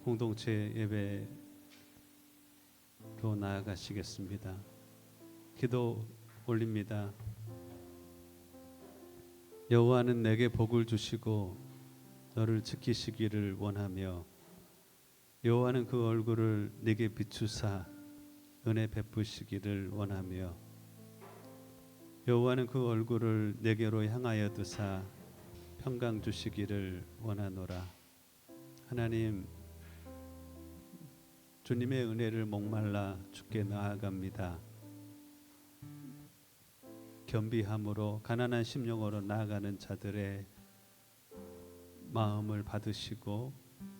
공동체 예배로 나아가시겠습니다. 기도 올립니다. 여호와는 내게 복을 주시고 너를 지키시기를 원하며 여호와는 그 얼굴을 내게 비추사 은혜 베푸시기를 원하며 여호와는 그 얼굴을 내게로 향하여 두사 평강 주시기를 원하노라. 하나님, 주님의 은혜를 목말라 주께 나아갑니다. 겸비함으로 가난한 심령으로 나아가는 자들의 마음을 받으시고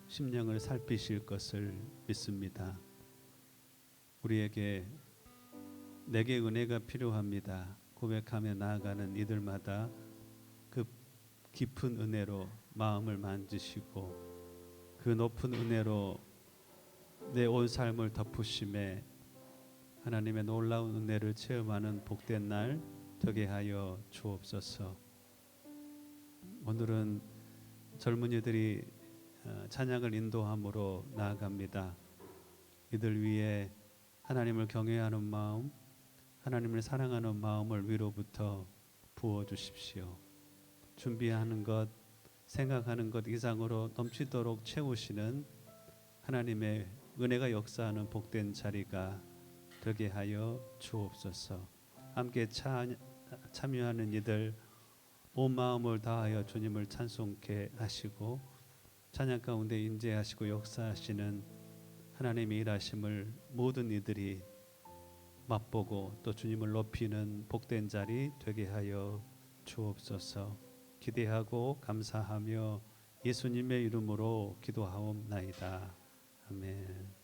심령을 살피실 것을 믿습니다. 우리에게 내게 은혜가 필요합니다 고백하며 나아가는 이들마다 그 깊은 은혜로 마음을 만지시고 그 높은 은혜로 내 온 삶을 덮으심에 하나님의 놀라운 은혜를 체험하는 복된 날 되게 하여 주옵소서. 오늘은 젊은이들이 찬양을 인도함으로 나아갑니다. 이들 위해 하나님을 경외하는 마음, 하나님을 사랑하는 마음을 위로부터 부어주십시오. 준비하는 것, 생각하는 것 이상으로 넘치도록 채우시는 하나님의 은혜가 역사하는 복된 자리가 되게 하여 주옵소서. 함께 참여하는 이들 온 마음을 다하여 주님을 찬송케 하시고 찬양 가운데 임재하시고 역사하시는 하나님의 일하심을 모든 이들이 맛보고 또 주님을 높이는 복된 자리 되게 하여 주옵소서. 기대하고 감사하며 예수님의 이름으로 기도하옵나이다. 아멘.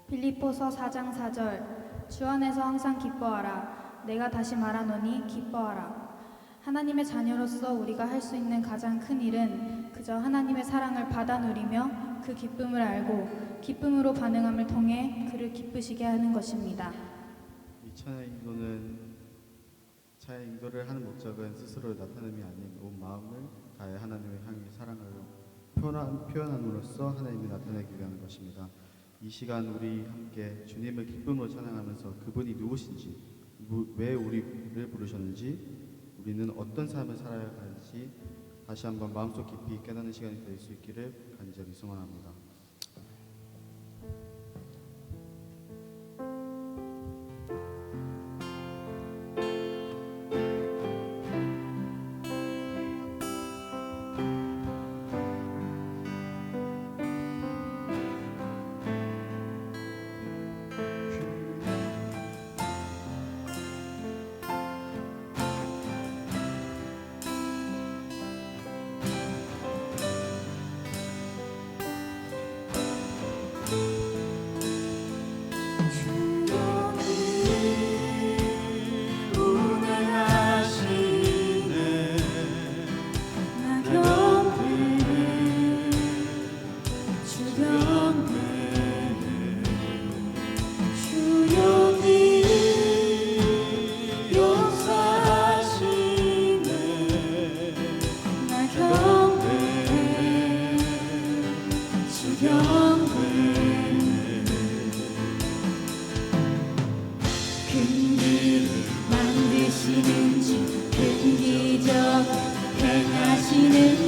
빌립보서 4장 4절 주 안에서 항상 기뻐하라. 내가 다시 말하노니 기뻐하라. 하나님의 자녀로서 우리가 할 수 있는 가장 큰 일은 그저 하나님의 사랑을 받아 누리며 그 기쁨을 알고 기쁨으로 반응함을 통해 그를 기쁘시게 하는 것입니다. 이 찬양 인도를 하는 목적은 스스로 나타냄이 아닌 온 마음을 다해 하나님을 향해 사랑을 표현함으로써 하나님이 나타내기 위한 것입니다. 이 시간 우리 함께 주님을 기쁨으로 찬양하면서 그분이 누구신지, 왜 우리를 부르셨는지, 우리는 어떤 삶을 살아야 할지 다시 한번 마음속 깊이 깨닫는 시간이 될 수 있기를 간절히 소망합니다. 만드시는 주, 그 기적 행하시는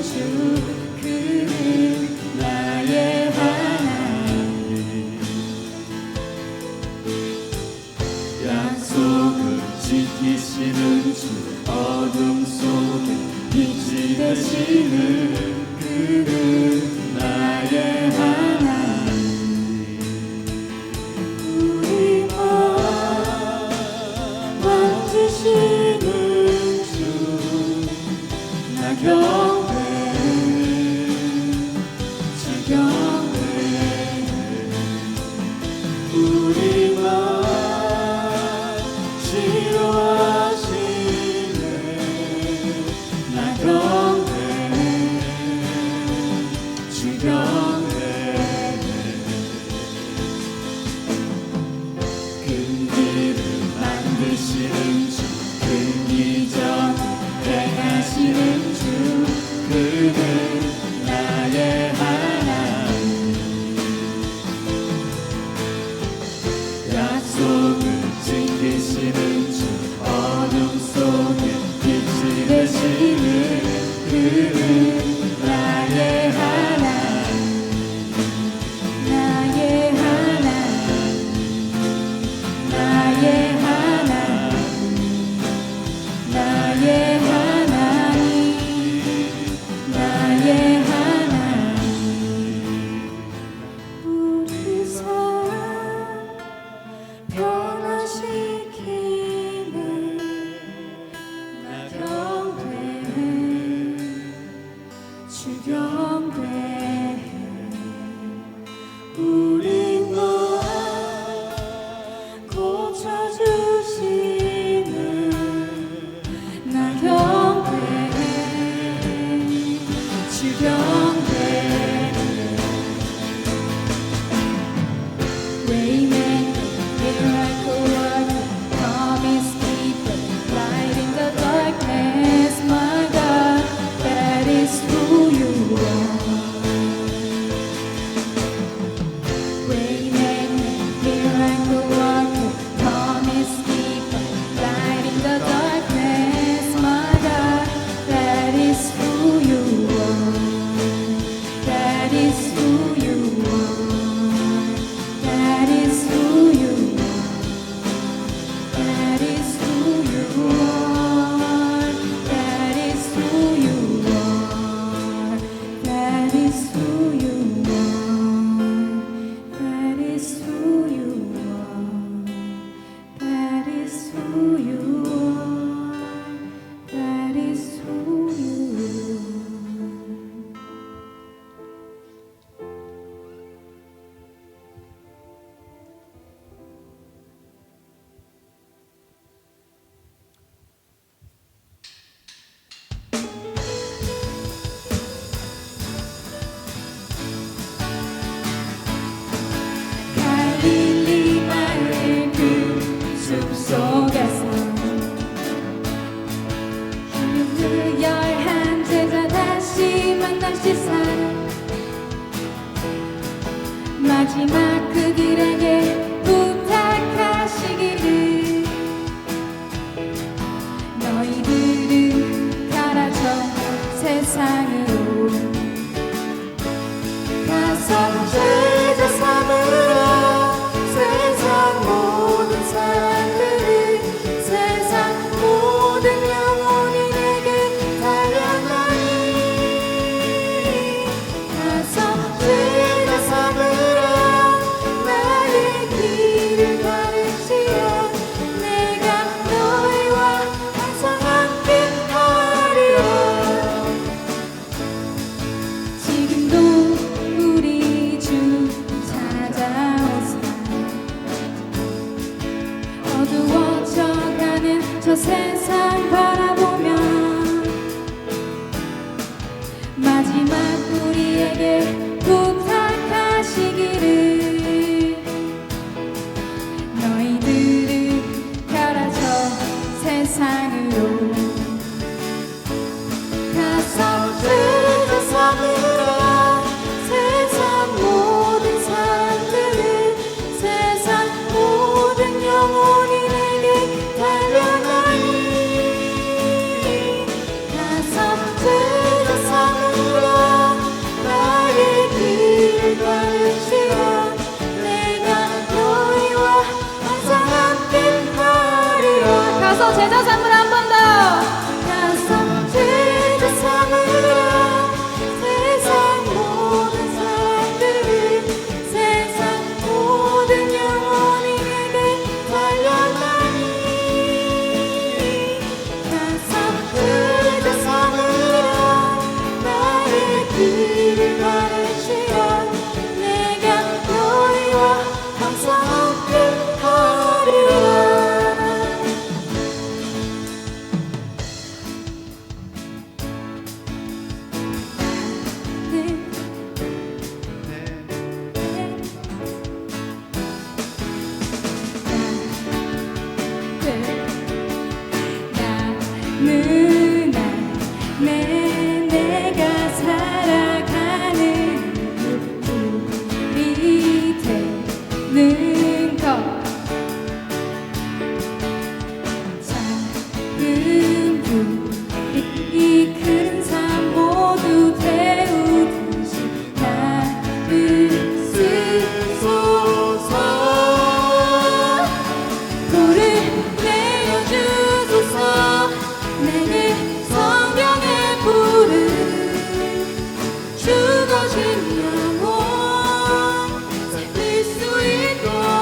주 주경배 Waymaker, miracle worker, promise keeper, light in the darkness, my God, that is who you are. Waymaker, miracle worker, promise keeper, light in the darkness, my God, that is who you are. That is who you are. That is who you are. That is who you are. That is who you are. That is who you are. That is who you are. That is who you are. That is who you are. 갈릴리 마을 그 숲속에서 그 열한 제자 다시 만날 시간 마지막 그들에게 부탁하시기를 너희들은 가라져 세상으로 가서 제자 삼으라 세상 모든 사람들을 세상 모든 영혼이 내게 달려나니 가서 제자 삼으라 나의 길을 가르치라 내가 너희와 항상 함께 하리라 지금도 우리 주 찾아오사 어두워져가는 저 세상 바라보며 마지막 우리에게 부탁하시기를 너희들은 가라져 세상으로 가서 제자 삼으라 세상 모든 사람들을 세상 모든 영혼이 내게 달려나니 가서 제자 삼으라 나의 길을 가르치라 내가 너희와 항상 함께 하리라 가서 제자 삼으라 한 번 더 가서 제자 삼으라 세상 모든 사람들을 세상 모든 영혼이 내게 달려나니 가서 제자 삼으라 나의 길을 가르치라 내가 너희와 항상 함께 하리라 내가 살아가는 우리 되는 것 작은 불이 큰 삶 모두 태우듯이 나를 쓰소서 불을 내어주소서 내게 성경의 불을 죽어진 영혼 살릴 수 있도록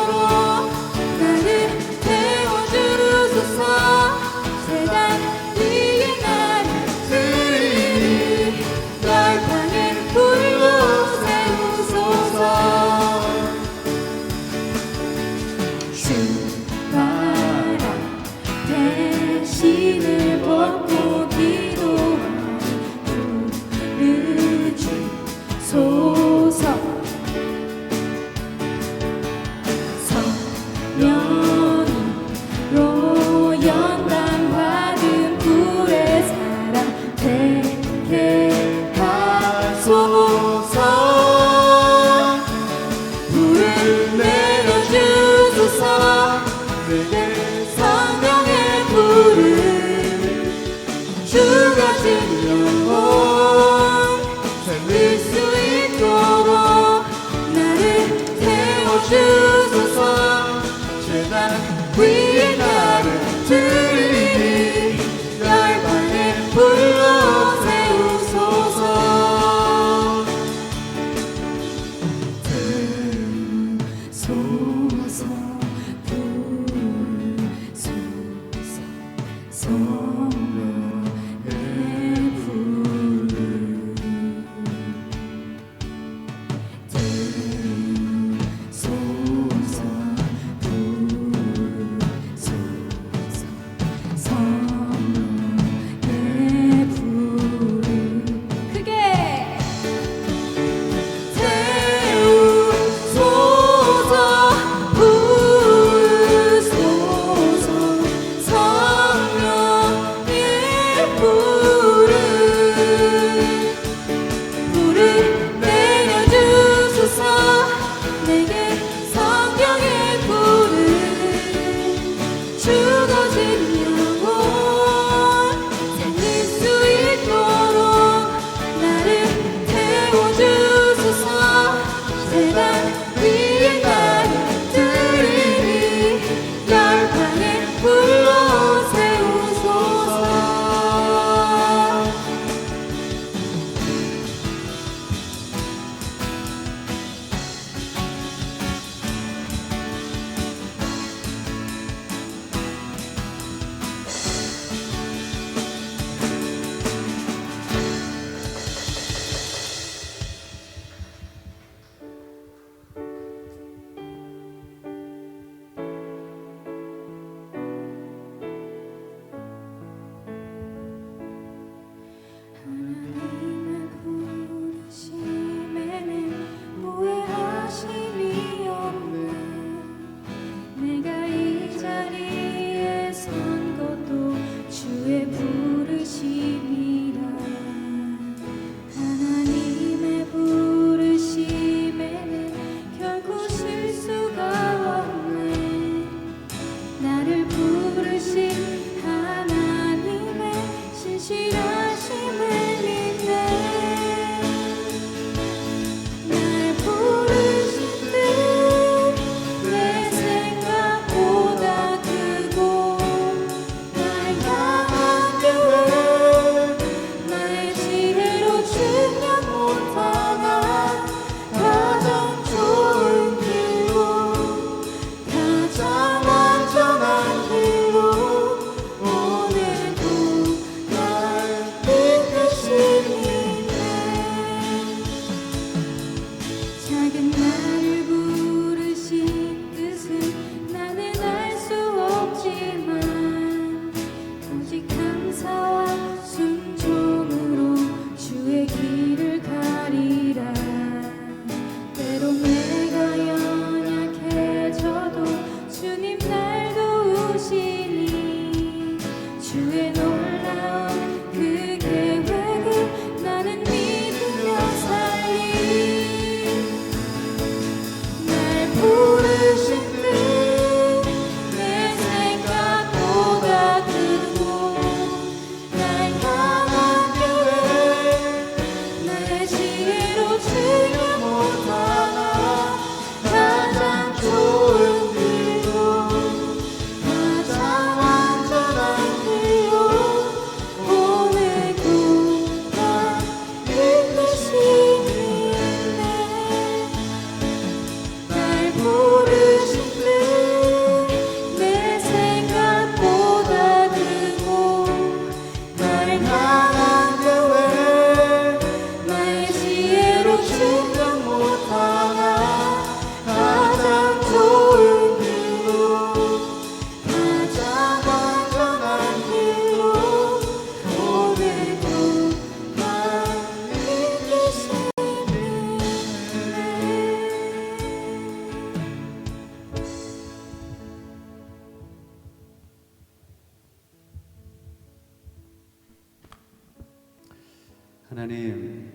하나님,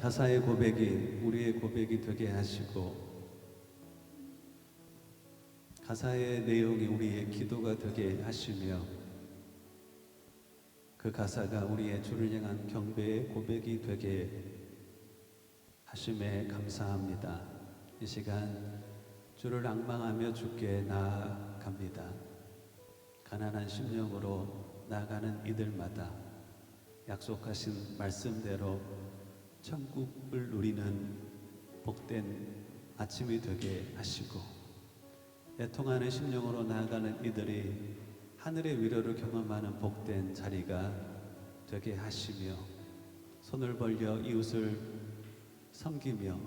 가사의 고백이 우리의 고백이 되게 하시고 가사의 내용이 우리의 기도가 되게 하시며 그 가사가 우리의 주를 향한 경배의 고백이 되게 하심에 감사합니다. 이 시간 주를 앙망하며 주께 나아갑니다. 가난한 심령으로 나아가는 이들마다 약속하신 말씀대로 천국을 누리는 복된 아침이 되게 하시고 애통하는 심령으로 나아가는 이들이 하늘의 위로를 경험하는 복된 자리가 되게 하시며 손을 벌려 이웃을 섬기며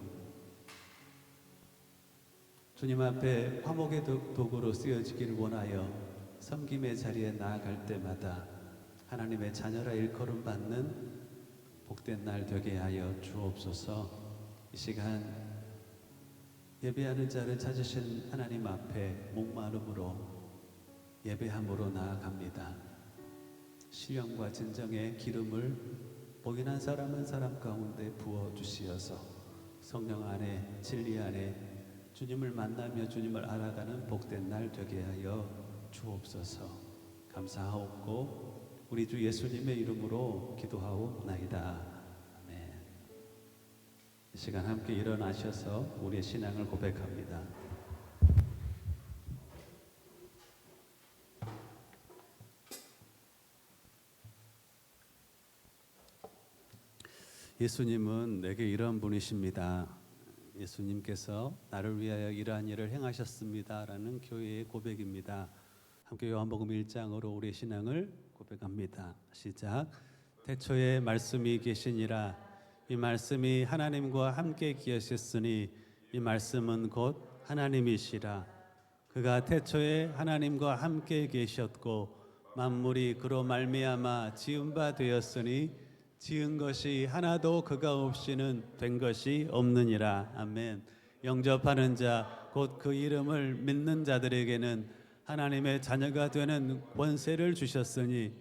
주님 앞에 화목의 도구로 쓰여지기를 원하여 섬김의 자리에 나아갈 때마다 하나님의 자녀라 일컬음 받는 복된 날 되게 하여 주옵소서. 이 시간 예배하는 자를 찾으신 하나님 앞에 목마름으로 예배함으로 나아갑니다. 신령과 진정의 기름을 복인 한 사람 한 사람 가운데 부어주시어서 성령 안에 진리 안에 주님을 만나며 주님을 알아가는 복된 날 되게 하여 주옵소서. 감사하옵고 우리 주 예수님의 이름으로 기도하옵나이다. 아멘. 이 시간 함께 일어나셔서 우리의 신앙을 고백합니다. 예수님은 내게 이런 분이십니다. 예수님께서 나를 위하여 이러한 일을 행하셨습니다 라는 교회의 고백입니다. 함께 요한복음 1장으로 우리의 신앙을 고백합니다. 시작. 태초에 말씀이 계시니라. 이 말씀이 하나님과 함께 계셨으니 이 말씀은 곧 하나님이시라. 그가 태초에 하나님과 함께 계셨고 만물이 그로 말미암아 지은 바 되었으니 지은 것이 하나도 그가 없이는 된 것이 없느니라. 아멘. 영접하는 자 곧 그 이름을 믿는 자들에게는 하나님의 자녀가 되는 권세를 주셨으니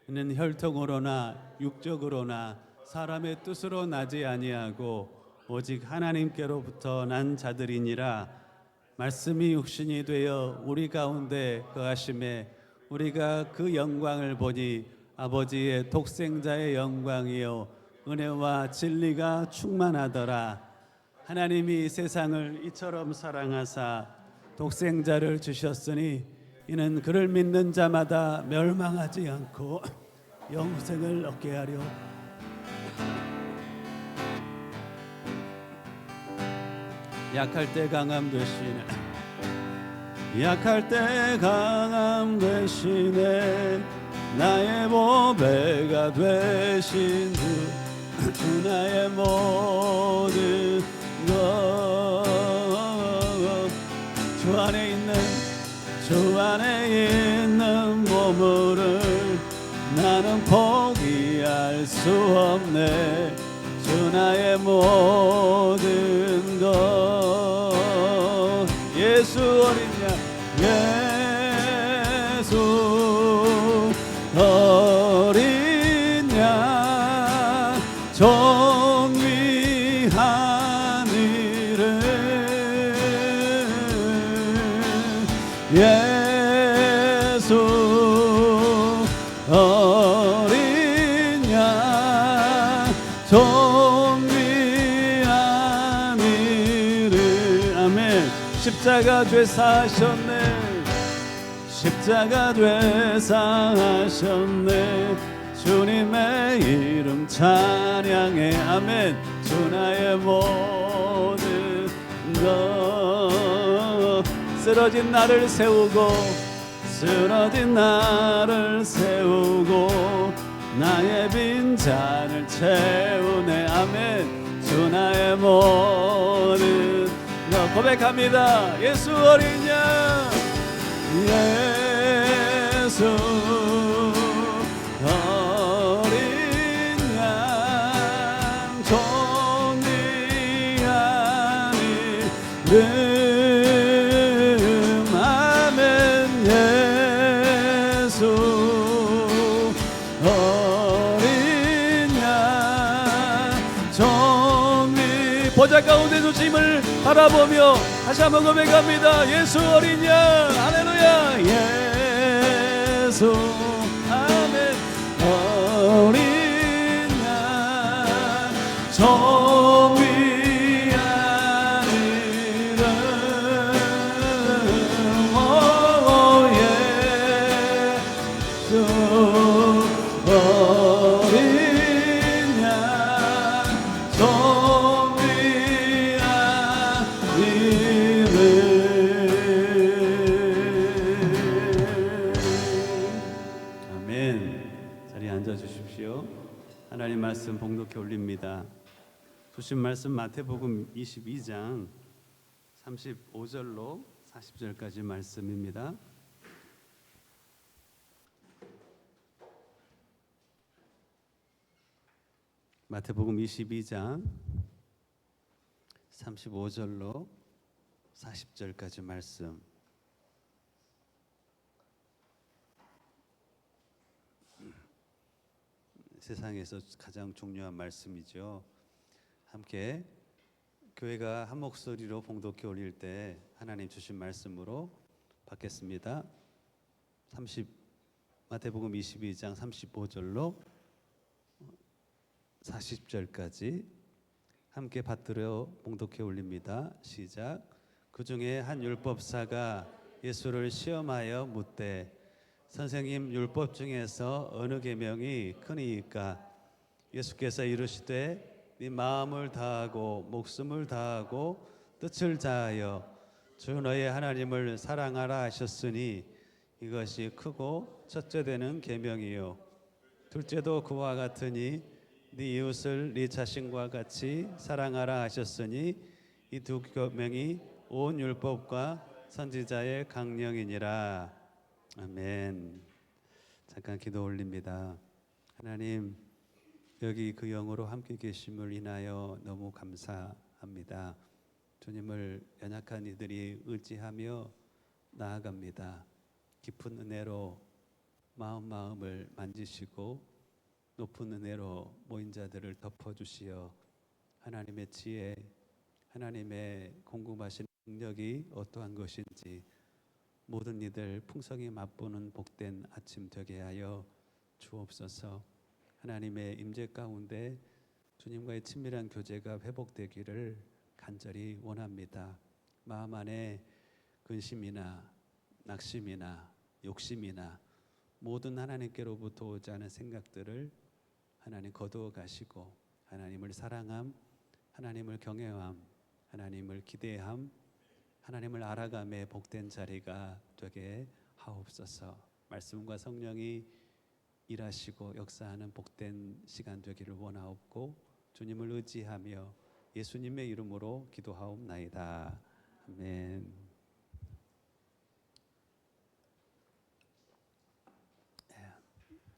이는 혈통으로나 육적으로나 사람의 뜻으로 나지 아니하고 오직 하나님께로부터 난 자들이니라. 말씀이 육신이 되어 우리 가운데 거하심에 우리가 그 영광을 보니 아버지의 독생자의 영광이요 은혜와 진리가 충만하더라. 하나님이 세상을 이처럼 사랑하사 독생자를 주셨으니 이는 그를 믿는 자마다 멸망하지 않고 영생을 얻게 하려 약할 때 강함 되시네. 약할 때 강함 되시네. 나의 보배가 되신 주 나의 모든 것 주 안에 있는 보물을 나는 포기할 수 없네. 주 나의 모든 것 예수 어린 양 예수 어린 양 정의한 일을 예수 어린 양 정의한 일을 아멘. 십자가 죄사하셨네. 십자가 되사하셨네. 주님의 이름 찬양해 아멘. 주 나의 모든 것 쓰러진 나를 세우고 쓰러진 나를 세우고 나의 빈잔을 채우네 아멘. 주 나의 모든 것 고백합니다. 예수 어린 양 예수 어린 양 정의한 이름 아멘. 예수 어린 보좌 가운데 주심을 바라보며 다시 한번 고백합니다. 예수 어린 양 할렐루야. 예수 아멘. 어린 양 존귀한 이름 오 예수 어린 양 존귀한 이름. 아멘. 자리에 앉아 주십시오. 하나님 말씀 봉독해 올립니다. 주신 말씀 마태복음 22장 35절로 40절까지 말씀입니다. 마태복음 22장 35절로 40절까지 말씀. 세상에서 가장 중요한 말씀이죠. 함께 교회가 한 목소리로 봉독해 올릴 때 하나님 주신 말씀으로 받겠습니다. 마태복음 22장 35절로 40절까지 함께 받들어 봉독해 올립니다. 시작. 그 중에 한 율법사가 예수를 시험하여 묻되 선생님, 율법 중에서 어느 계명이 크니이까? 예수께서 이르시되 네 마음을 다하고 목숨을 다하고 뜻을 다하여 주 너의 하나님을 사랑하라 하셨으니 이것이 크고 첫째 되는 계명이요 둘째도 그와 같으니 네 이웃을 네 자신과 같이 사랑하라 하셨으니 이 두 계명이 온 율법과 선지자의 강령이니라. 아멘. 잠깐 기도 올립니다. 하나님, 여기 그 영으로 함께 계심을 인하여 너무 감사합니다. 주님을 연약한 이들이 의지하며 나아갑니다. 깊은 은혜로 마음을 만지시고 높은 은혜로 모인 자들을 덮어주시어 하나님의 지혜, 하나님의 공급하신 능력이 어떠한 것인지 모든 이들 풍성히 맛보는 복된 아침 되게 하여 주옵소서. 하나님의 임재 가운데 주님과의 친밀한 교제가 회복되기를 간절히 원합니다. 마음 안에 근심이나 낙심이나 욕심이나 모든 하나님께로부터 오지 않은 생각들을 하나님 거두어 가시고 하나님을 사랑함, 하나님을 경외함, 하나님을 기대함, 하나님을 알아감의 복된 자리가 되게 하옵소서. 말씀과 성령이 일하시고 역사하는 복된 시간 되기를 원하옵고 주님을 의지하며 예수님의 이름으로 기도하옵나이다. 아멘.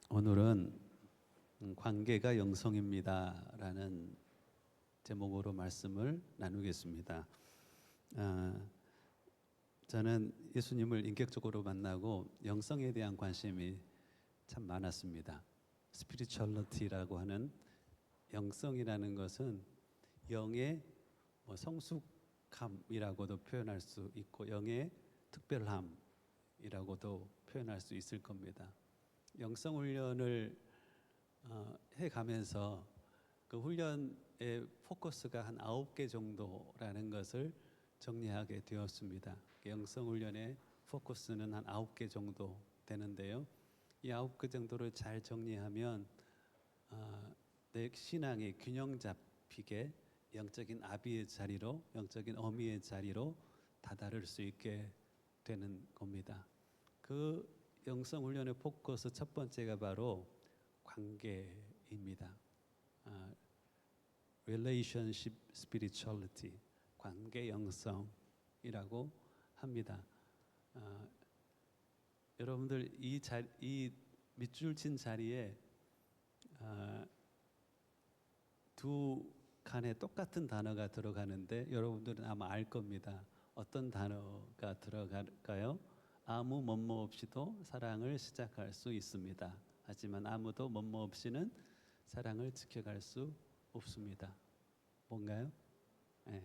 오늘은 관계가 영성입니다 라는 제목으로 말씀을 나누겠습니다. 저는 예수님을 인격적으로 만나고 영성에 대한 관심이 참 많았습니다. 스피리추얼리티라고 하는 영성이라는 것은 영의 성숙함이라고도 표현할 수 있고 영의 특별함이라고도 표현할 수 있을 겁니다. 영성 훈련을 해가면서 그 훈련의 포커스가 한 9개 정도라는 것을 정리하게 되었습니다. 영성 훈련의 포커스는 한 9개 정도 되는데요. 이 9개 정도를 잘 정리하면 내 신앙이 균형 잡히게 영적인 아비의 자리로, 영적인 어미의 자리로 다다를 수 있게 되는 겁니다. 그 영성 훈련의 포커스 첫 번째가 바로 관계입니다. Relationship Spirituality, 관계 영성이라고 합니다. 여러분들 이 밑줄 친 자리에 두 칸에 똑같은 단어가 들어가는데 여러분들은 아마 알 겁니다. 어떤 단어가 들어갈까요? 아무 뭐뭐 없이도 사랑을 시작할 수 있습니다. 하지만 아무도 뭐뭐 없이는 사랑을 지켜갈 수 없습니다. 뭔가요? 예.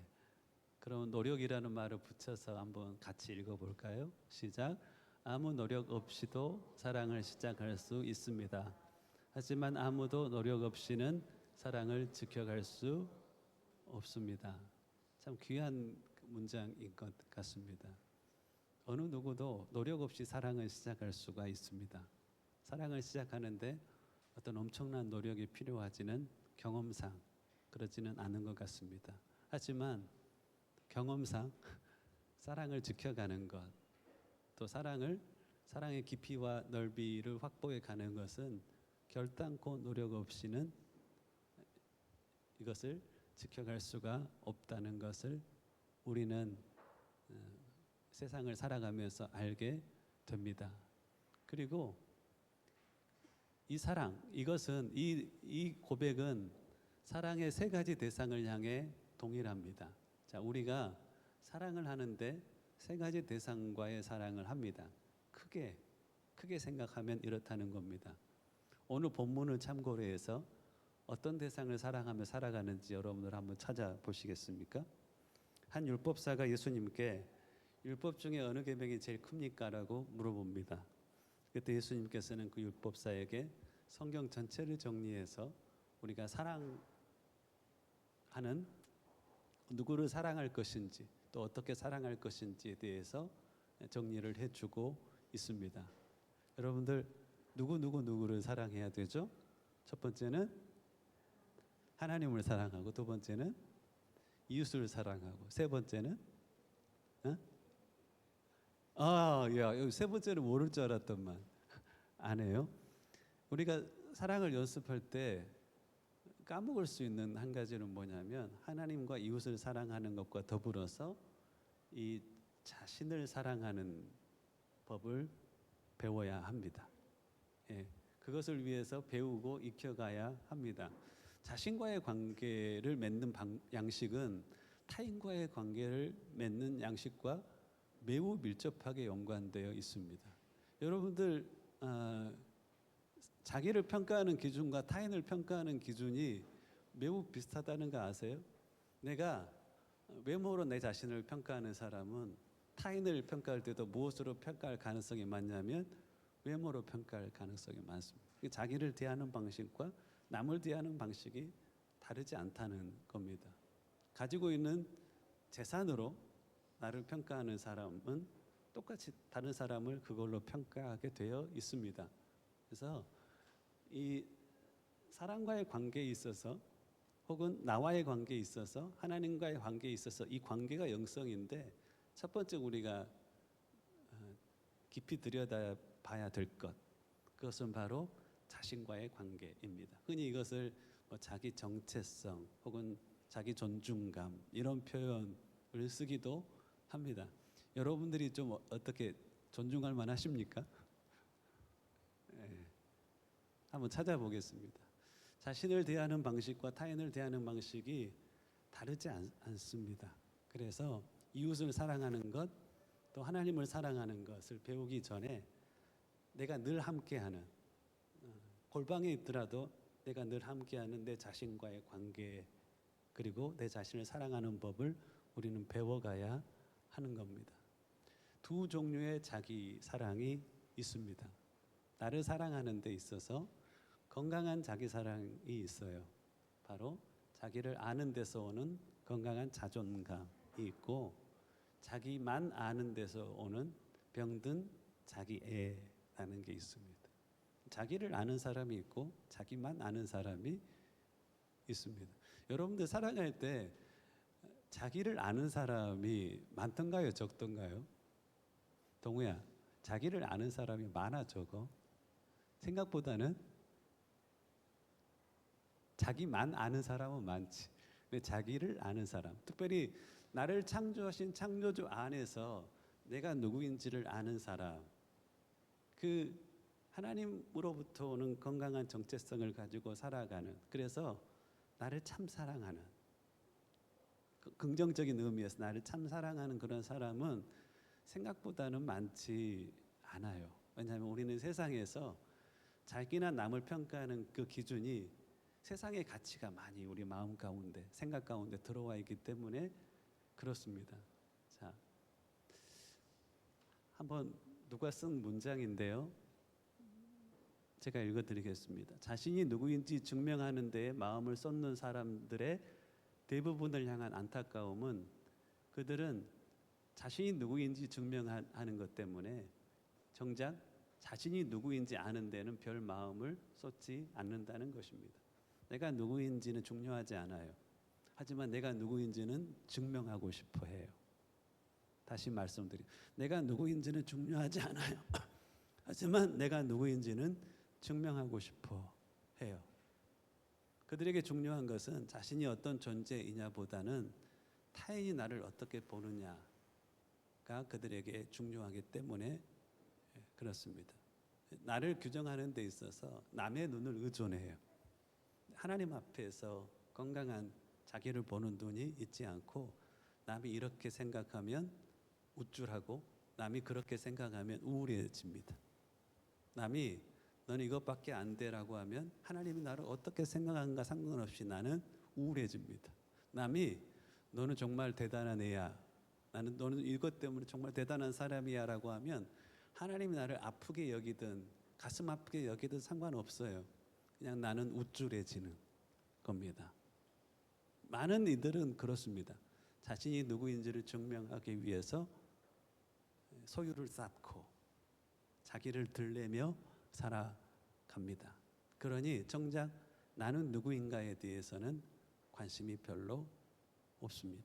그럼 노력이라는 말을 붙여서 한번 같이 읽어볼까요? 시작. 아무 노력 없이도 사랑을 시작할 수 있습니다. 하지만 아무도 노력 없이는 사랑을 지켜갈 수 없습니다. 참 귀한 문장인 것 같습니다. 어느 누구도 노력 없이 사랑을 시작할 수가 있습니다. 사랑을 시작하는데 어떤 엄청난 노력이 필요하지는 경험상 그러지는 않은 것 같습니다. 하지만 경험상 사랑을 지켜가는 것, 또 사랑의 깊이와 넓이를 확보해 가는 것은 결단코 노력 없이는 이것을 지켜갈 수가 없다는 것을 우리는 세상을 살아가면서 알게 됩니다. 그리고 이 사랑, 이것은 이 고백은 사랑의 세 가지 대상을 향해 동일합니다. 자, 우리가 사랑을 하는데 세 가지 대상과의 사랑을 합니다. 크게 생각하면 이렇다는 겁니다. 오늘 본문을 참고로 해서 어떤 대상을 사랑하며 살아가는지 여러분들 한번 찾아보시겠습니까? 한 율법사가 예수님께 율법 중에 어느 계명이 제일 큽니까? 라고 물어봅니다. 그때 예수님께서는 그 율법사에게 성경 전체를 정리해서 우리가 사랑하는 누구를 사랑할 것인지 또 어떻게 사랑할 것인지에 대해서 정리를 해주고 있습니다. 여러분들 누구를 사랑해야 되죠? 첫 번째는 하나님을 사랑하고, 두 번째는 이웃을 사랑하고, 세 번째는 여기 세 번째는 모를 줄 알았더만 안 해요. 우리가 사랑을 연습할 때 까먹을 수 있는 한 가지는 뭐냐면 하나님과 이웃을 사랑하는 것과 더불어서 이 자신을 사랑하는 법을 배워야 합니다. 예, 그것을 위해서 배우고 익혀가야 합니다. 자신과의 관계를 맺는 양식은 타인과의 관계를 맺는 양식과 매우 밀접하게 연관되어 있습니다. 여러분들 자기를 평가하는 기준과 타인을 평가하는 기준이 매우 비슷하다는 거 아세요? 내가 외모로 내 자신을 평가하는 사람은 타인을 평가할 때도 무엇으로 평가할 가능성이 많냐면 외모로 평가할 가능성이 많습니다. 자기를 대하는 방식과 남을 대하는 방식이 다르지 않다는 겁니다. 가지고 있는 재산으로 나를 평가하는 사람은 똑같이 다른 사람을 그걸로 평가하게 되어 있습니다. 그래서 이 사람과의 관계에 있어서 혹은 나와의 관계에 있어서 하나님과의 관계에 있어서 이 관계가 영성인데 첫 번째 우리가 깊이 들여다봐야 될 것, 그것은 바로 자신과의 관계입니다. 흔히 이것을 자기 정체성 혹은 자기 존중감 이런 표현을 쓰기도 합니다. 여러분들이 좀 어떻게 존중할 만하십니까? 네. 한번 찾아보겠습니다. 자신을 대하는 방식과 타인을 대하는 방식이 다르지 않습니다. 그래서 이웃을 사랑하는 것, 또 하나님을 사랑하는 것을 배우기 전에 내가 늘 함께하는 골방에 있더라도 내가 늘 함께하는 내 자신과의 관계 그리고 내 자신을 사랑하는 법을 우리는 배워가야 하는 겁니다. 두 종류의 자기 사랑이 있습니다. 나를 사랑하는 데 있어서 건강한 자기 사랑이 있어요. 바로 자기를 아는 데서 오는 건강한 자존감이 있고 자기만 아는 데서 오는 병든 자기애라는 게 있습니다. 자기를 아는 사람이 있고 자기만 아는 사람이 있습니다. 여러분들 사랑할 때 자기를 아는 사람이 많던가요, 적던가요? 동우야, 자기를 아는 사람이 많아, 적어? 생각보다는 자기만 아는 사람은 많지. 근데 자기를 아는 사람, 특별히 나를 창조하신 창조주 안에서 내가 누구인지를 아는 사람, 그 하나님으로부터 오는 건강한 정체성을 가지고 살아가는, 그래서 나를 참 사랑하는, 긍정적인 의미에서 나를 참 사랑하는 그런 사람은 생각보다는 많지 않아요. 왜냐하면 우리는 세상에서 자기나 남을 평가하는 그 기준이 세상의 가치가 많이 우리 마음 가운데, 생각 가운데 들어와 있기 때문에 그렇습니다. 자, 한번 누가 쓴 문장인데요. 제가 읽어드리겠습니다. 자신이 누구인지 증명하는 데에 마음을 쏟는 사람들의 대부분을 향한 안타까움은 그들은 자신이 누구인지 증명하는 것 때문에 정작 자신이 누구인지 아는 데는 별 마음을 쏟지 않는다는 것입니다. 내가 누구인지는 중요하지 않아요. 하지만 내가 누구인지는 증명하고 싶어 해요. 다시 말씀드리면 내가 누구인지는 중요하지 않아요. 하지만 내가 누구인지는 증명하고 싶어 해요. 그들에게 중요한 것은 자신이 어떤 존재이냐보다는 타인이 나를 어떻게 보느냐가 그들에게 중요하기 때문에 그렇습니다. 나를 규정하는 데 있어서 남의 눈을 의존해요. 하나님 앞에서 건강한 자기를 보는 눈이 있지 않고 남이 이렇게 생각하면 우쭐하고 남이 그렇게 생각하면 우울해집니다. 남이 너는 이것밖에 안 돼라고 하면 하나님이 나를 어떻게 생각하는가 상관없이 나는 우울해집니다. 남이 너는 정말 대단한 애야, 너는 이것 때문에 정말 대단한 사람이야라고 하면 하나님이 나를 아프게 여기든 가슴 아프게 여기든 상관없어요. 그냥 나는 우쭐해지는 겁니다. 많은 이들은 그렇습니다. 자신이 누구인지를 증명하기 위해서 소유를 쌓고 자기를 들내며 살아갑니다. 그러니 정작 나는 누구인가에 대해서는 관심이 별로 없습니다.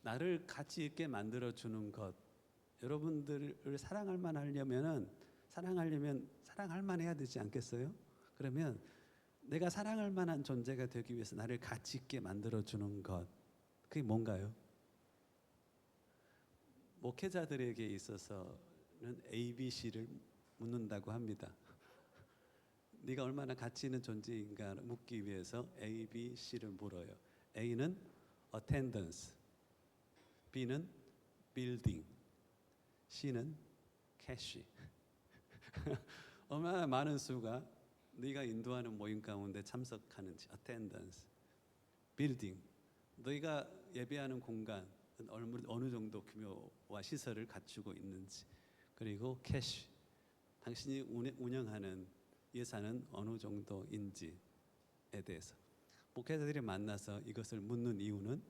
나를 가치 있게 만들어 주는 것, 여러분들을 사랑할 만하려면 사랑할 만해야 되지 않겠어요? 그러면 내가 사랑할 만한 존재가 되기 위해서 나를 가치 있게 만들어 주는 것, 그게 뭔가요? 목회자들에게 있어서는 ABC를 묻는다고 합니다. 네가 얼마나 가치 있는 존재인가 묻기 위해서 ABC를 물어요. A는 attendance, B는 building, C는 cash. 얼마나 많은 수가 네가 인도하는 모임 가운데 참석하는지, attendance, building, 너희가 예배하는 공간 어느 정도 규모와 시설을 갖추고 있는지, 그리고 캐시, 당신이 운영하는 예산은 어느 정도인지에 대해서 목회자들이 만나서 이것을 묻는 이유는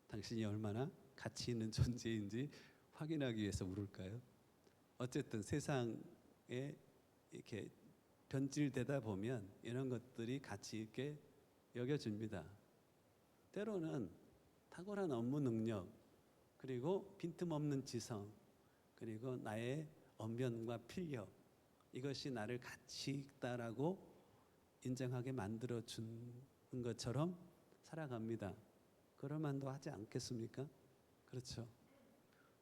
당신이 얼마나 가치 있는 존재인지 확인하기 위해서 물을까요? 어쨌든 세상에 이렇게 변질되다 보면 이런 것들이 가치 있게 여겨집니다. 때로는 탁월한 업무 능력, 그리고 빈틈없는 지성, 그리고 나의 언변과 필력, 이것이 나를 가치 있다라고 인정하게 만들어 준 것처럼 살아갑니다. 그럴 만도 하지 않겠습니까? 그렇죠.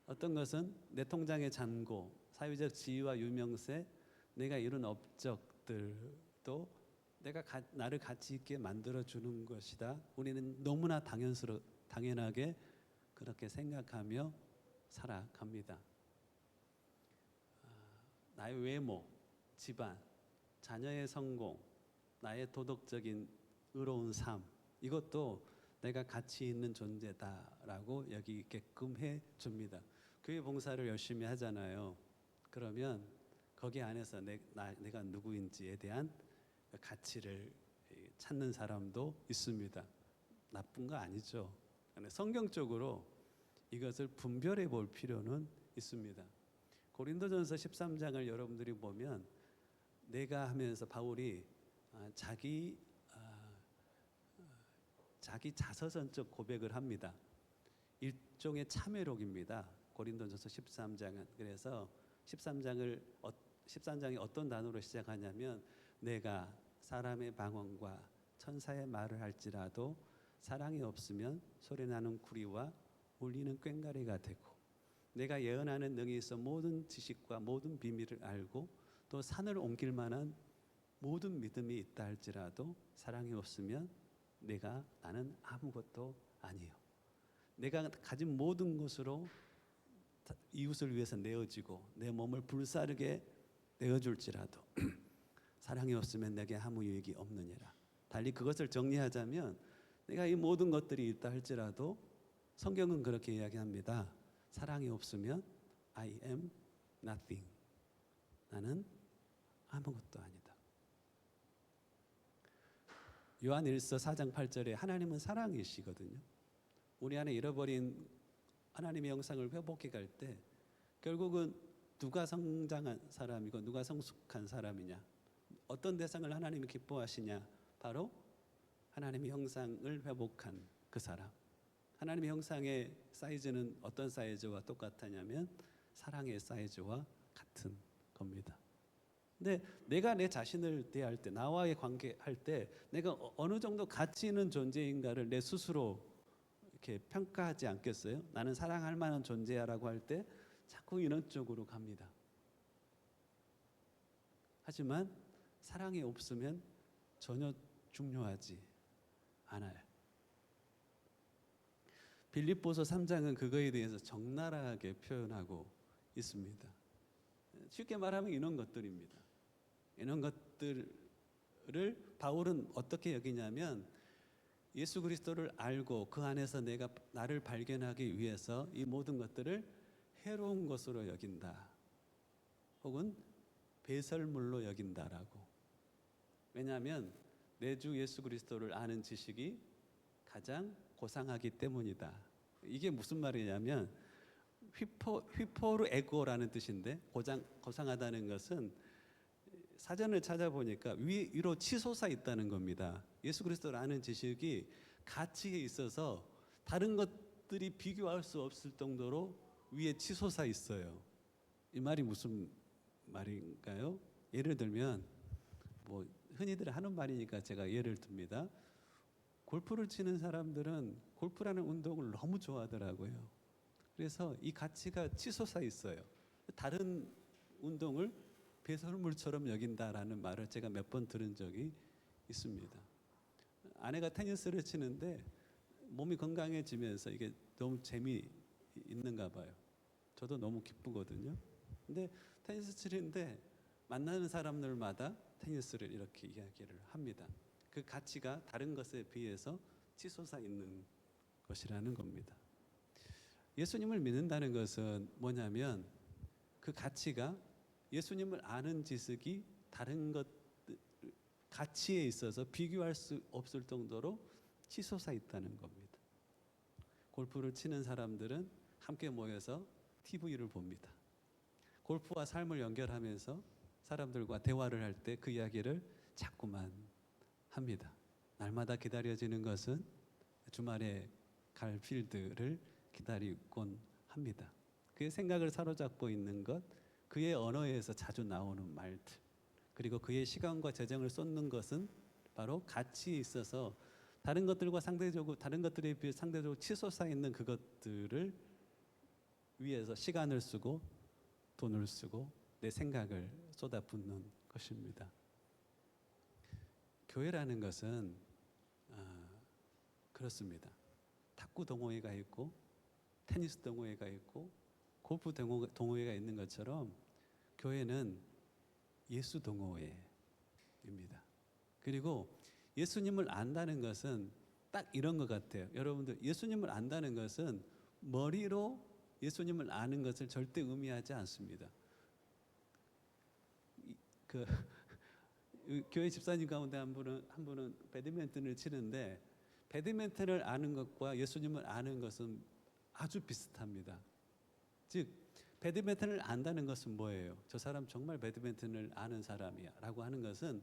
어떤 것은 내 통장의 잔고, 사회적 지위와 유명세, 내가 이룬 업적들도 나를 가치 있게 만들어 주는 것이다. 우리는 너무나 당연하게 그렇게 생각하며 살아갑니다. 나의 외모, 집안, 자녀의 성공, 나의 도덕적인 의로운 삶, 이것도 내가 가치 있는 존재다라고 여기게끔 해줍니다. 교회 봉사를 열심히 하잖아요. 그러면 거기 안에서 내가 누구인지에 대한 가치를 찾는 사람도 있습니다. 나쁜 거 아니죠. 성경적으로 이것을 분별해 볼 필요는 있습니다. 고린도전서 13장을 여러분들이 보면 내가 하면서 바울이 자기 자서전적 고백을 합니다. 일종의 참회록입니다. 고린도전서 13장은. 그래서 13장이 어떤 단어로 시작하냐면 내가 사람의 방언과 천사의 말을 할지라도 사랑이 없으면 소리나는 구리와 울리는 꽹과리가 되고 내가 예언하는 능이 있어 모든 지식과 모든 비밀을 알고 또 산을 옮길 만한 모든 믿음이 있다 할지라도 사랑이 없으면 나는 아무것도 아니요. 내가 가진 모든 것으로 이웃을 위해서 내어지고 내 몸을 불사르게 내어줄지라도 사랑이 없으면 내게 아무 유익이 없느니라. 달리 그것을 정리하자면 내가 이 모든 것들이 있다 할지라도 성경은 그렇게 이야기합니다. 사랑이 없으면 I am nothing. 나는 아무것도 아니다. 요한일서 4장 8절에 하나님은 사랑이시거든요. 우리 안에 잃어버린 하나님의 영상을 회복해 갈 때 결국은 누가 성장한 사람이고 누가 성숙한 사람이냐, 어떤 대상을 하나님이 기뻐하시냐, 바로 하나님의 형상을 회복한 그 사람. 하나님의 형상의 사이즈는 어떤 사이즈와 똑같았냐면 사랑의 사이즈와 같은 겁니다. 근데 내가 내 자신을 대할 때, 나와의 관계할 때 내가 어느 정도 가치 있는 존재인가를 내 스스로 이렇게 평가하지 않겠어요? 나는 사랑할 만한 존재야라고 할 때 자꾸 이런 쪽으로 갑니다. 하지만 사랑이 없으면 전혀 중요하지 않아요. 빌립보서 3장은 그거에 대해서 적나라하게 표현하고 있습니다. 쉽게 말하면 이런 것들입니다. 이런 것들을 바울은 어떻게 여기냐면 예수 그리스도를 알고 그 안에서 내가 나를 발견하기 위해서 이 모든 것들을 해로운 것으로 여긴다. 혹은 배설물로 여긴다라고. 왜냐하면 내 주 예수 그리스도를 아는 지식이 가장 고상하기 때문이다. 이게 무슨 말이냐면 휘포르 에고라는 뜻인데 고상하다는 것은 사전을 찾아보니까 위로 치솟아 있다는 겁니다. 예수 그리스도를 아는 지식이 가치에 있어서 다른 것들이 비교할 수 없을 정도로 위에 치솟아 있어요. 이 말이 무슨 말인가요? 예를 들면 뭐 흔히들 하는 말이니까 제가 예를 듭니다. 골프를 치는 사람들은 골프라는 운동을 너무 좋아하더라고요. 그래서 이 가치가 치솟아 있어요. 다른 운동을 배설물처럼 여긴다라는 말을 제가 몇 번 들은 적이 있습니다. 아내가 테니스를 치는데 몸이 건강해지면서 이게 너무 재미있는가 봐요. 저도 너무 기쁘거든요. 근데 테니스 치는데 만나는 사람들마다 테니스를 이렇게 이야기를 합니다. 그 가치가 다른 것에 비해서 치솟아 있는 것이라는 겁니다. 예수님을 믿는다는 것은 뭐냐면 그 가치가 예수님을 아는 지식이 다른 것 가치에 있어서 비교할 수 없을 정도로 치솟아 있다는 겁니다. 골프를 치는 사람들은 함께 모여서 TV를 봅니다. 골프와 삶을 연결하면서 사람들과 대화를 할 때 그 이야기를 자꾸만 합니다. 날마다 기다려지는 것은 주말에 갈 필드를 기다리곤 합니다. 그의 생각을 사로잡고 있는 것, 그의 언어에서 자주 나오는 말들, 그리고 그의 시간과 재정을 쏟는 것은 바로 가치에 있어서 다른 것들과 상대적으로 다른 것들에 비해 상대적으로 치솟아 있는 그것들을 위해서 시간을 쓰고 돈을 쓰고 내 생각을 쏟아붓는 것입니다. 교회라는 것은 그렇습니다. 탁구 동호회가 있고 테니스 동호회가 있고 골프 동호회가 있는 것처럼 교회는 예수 동호회입니다. 그리고 예수님을 안다는 것은 딱 이런 것 같아요. 여러분들 예수님을 안다는 것은 머리로 예수님을 아는 것을 절대 의미하지 않습니다. 교회 집사님 가운데 한 분은 배드민턴을 치는데 배드민턴을 아는 것과 예수님을 아는 것은 아주 비슷합니다. 즉 배드민턴을 안다는 것은 뭐예요? 저 사람 정말 배드민턴을 아는 사람이야 라고 하는 것은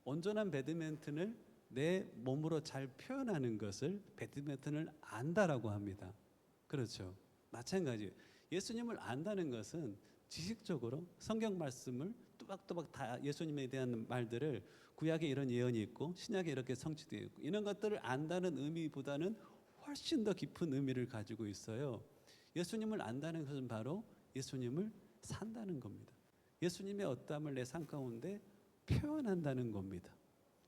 온전한 배드민턴을 내 몸으로 잘 표현하는 것을 배드민턴을 안다라고 합니다. 그렇죠? 마찬가지예요. 예수님을 안다는 것은 지식적으로 성경 말씀을 또박또박 다 예수님에 대한 말들을 구약에 이런 예언이 있고 신약에 이렇게 성취되어 있고 이런 것들을 안다는 의미보다는 훨씬 더 깊은 의미를 가지고 있어요. 예수님을 안다는 것은 바로 예수님을 산다는 겁니다. 예수님의 어떠함을 내 삶 가운데 표현한다는 겁니다.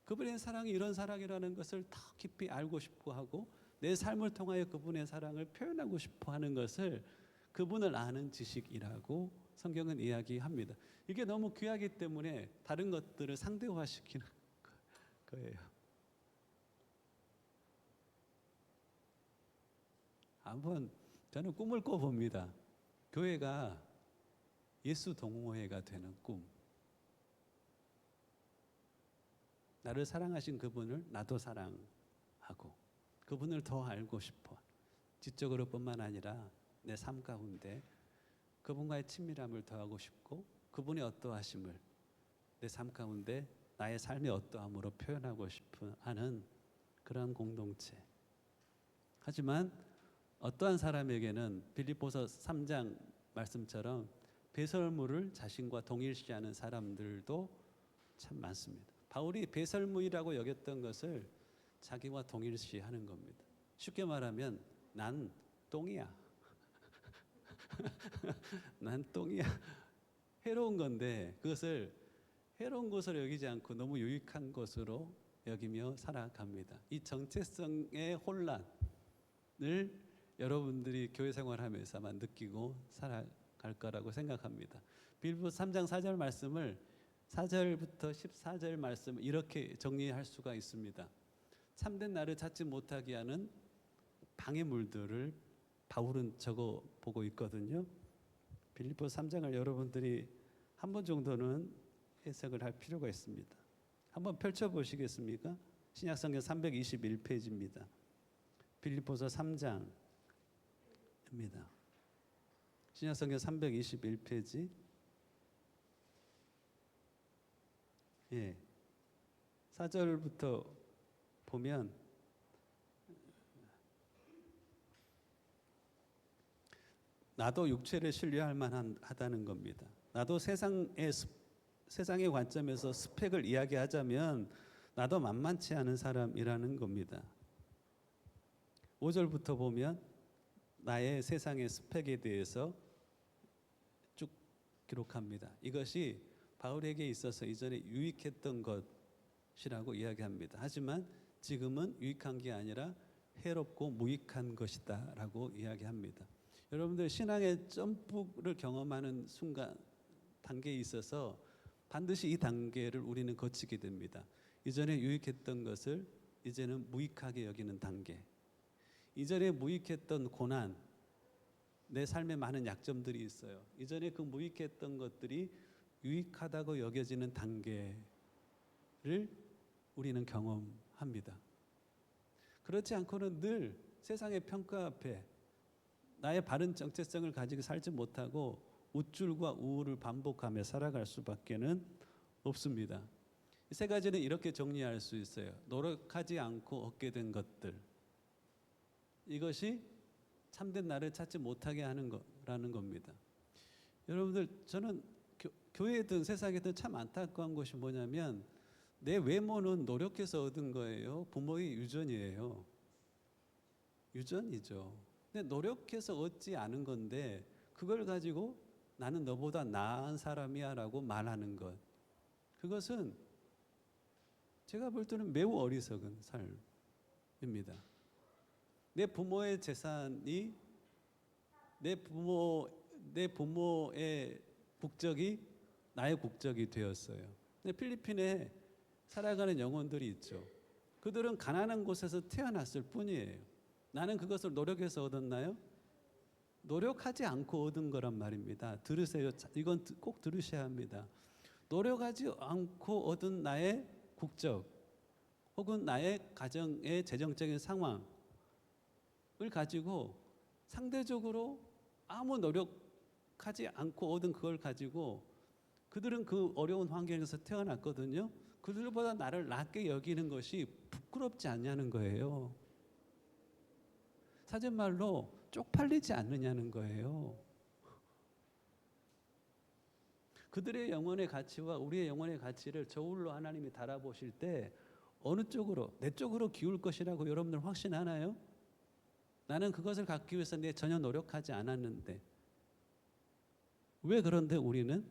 그분의 사랑이 이런 사랑이라는 것을 더 깊이 알고 싶어 하고 내 삶을 통하여 그분의 사랑을 표현하고 싶어 하는 것을 그분을 아는 지식이라고 성경은 이야기합니다. 이게 너무 귀하기 때문에 다른 것들을 상대화시키는 거예요. 한번 저는 꿈을 꿔봅니다. 교회가 예수 동호회가 되는 꿈. 나를 사랑하신 그분을 나도 사랑하고 그분을 더 알고 싶어. 지적으로뿐만 아니라 내 삶 가운데 그분과의 친밀함을 더하고 싶고 그분의 어떠하심을 내 삶 가운데 나의 삶의 어떠함으로 표현하고 싶어 하는 그런 공동체. 하지만 어떠한 사람에게는 빌립보서 3장 말씀처럼 배설물을 자신과 동일시하는 사람들도 참 많습니다. 바울이 배설물이라고 여겼던 것을 자기와 동일시하는 겁니다. 쉽게 말하면 난 똥이야. 난 똥이야. 해로운 건데 그것을 해로운 것으로 여기지 않고 너무 유익한 것으로 여기며 살아갑니다. 이 정체성의 혼란을 여러분들이 교회 생활하면서 아마 느끼고 살아갈 거라고 생각합니다. 빌립보 3장 4절 말씀을 4절부터 14절 말씀을 이렇게 정리할 수가 있습니다. 참된 나를 찾지 못하게 하는 방해물들을 바울은 적어 보고 있거든요. 빌립보 3장을 여러분들이 한 번 정도는 해석을 할 필요가 있습니다. 한번 펼쳐 보시겠습니까? 신약성경 321페이지입니다. 빌립보서 3장입니다. 신약성경 321페이지. 예. 4절부터 보면 나도 육체를 신뢰할 만하다는 겁니다. 나도 세상의 관점에서 스펙을 이야기하자면 나도 만만치 않은 사람이라는 겁니다. 5절부터 보면 나의 세상의 스펙에 대해서 쭉 기록합니다. 이것이 바울에게 있어서 이전에 유익했던 것이라고 이야기합니다. 하지만 지금은 유익한 게 아니라 해롭고 무익한 것이다 라고 이야기합니다. 여러분들 신앙의 점프를 경험하는 순간 단계에 있어서 반드시 이 단계를 우리는 거치게 됩니다. 이전에 유익했던 것을 이제는 무익하게 여기는 단계. 이전에 무익했던 고난, 내 삶에 많은 약점들이 있어요. 이전에 그 무익했던 것들이 유익하다고 여겨지는 단계를 우리는 경험합니다. 그렇지 않고는 늘 세상의 평가 앞에 나의 바른 정체성을 가지고 살지 못하고 우쭐과 우울을 반복하며 살아갈 수밖에는 없습니다. 이 세 가지는 이렇게 정리할 수 있어요. 노력하지 않고 얻게 된 것들. 이것이 참된 나를 찾지 못하게 하는 거라는 겁니다. 여러분들 저는 교회든 세상에든 참 안타까운 것이 뭐냐면 내 외모는 노력해서 얻은 거예요. 부모의 유전이에요. 유전이죠. 근데 노력해서 얻지 않은 건데 그걸 가지고 나는 너보다 나은 사람이야 라고 말하는 것. 그것은 제가 볼 때는 매우 어리석은 삶입니다. 내 부모의 재산이 내 부모의 국적이 나의 국적이 되었어요. 근데 필리핀에 살아가는 영혼들이 있죠. 그들은 가난한 곳에서 태어났을 뿐이에요. 나는 그것을 노력해서 얻었나요? 노력하지 않고 얻은 거란 말입니다. 들으세요. 이건 꼭 들으셔야 합니다. 노력하지 않고 얻은 나의 국적 혹은 나의 가정의 재정적인 상황을 가지고 상대적으로 아무 노력하지 않고 얻은 그걸 가지고 그들은 그 어려운 환경에서 태어났거든요. 그들보다 나를 낮게 여기는 것이 부끄럽지 않냐는 거예요. 사전말로 쪽팔리지 않느냐는 거예요. 그들의 영혼의 가치와 우리의 영혼의 가치를 저울로 하나님이 달아보실 때 어느 쪽으로, 내 쪽으로 기울 것이라고 여러분들 확신하나요? 나는 그것을 갖기 위해서 내 전혀 노력하지 않았는데 왜 그런데 우리는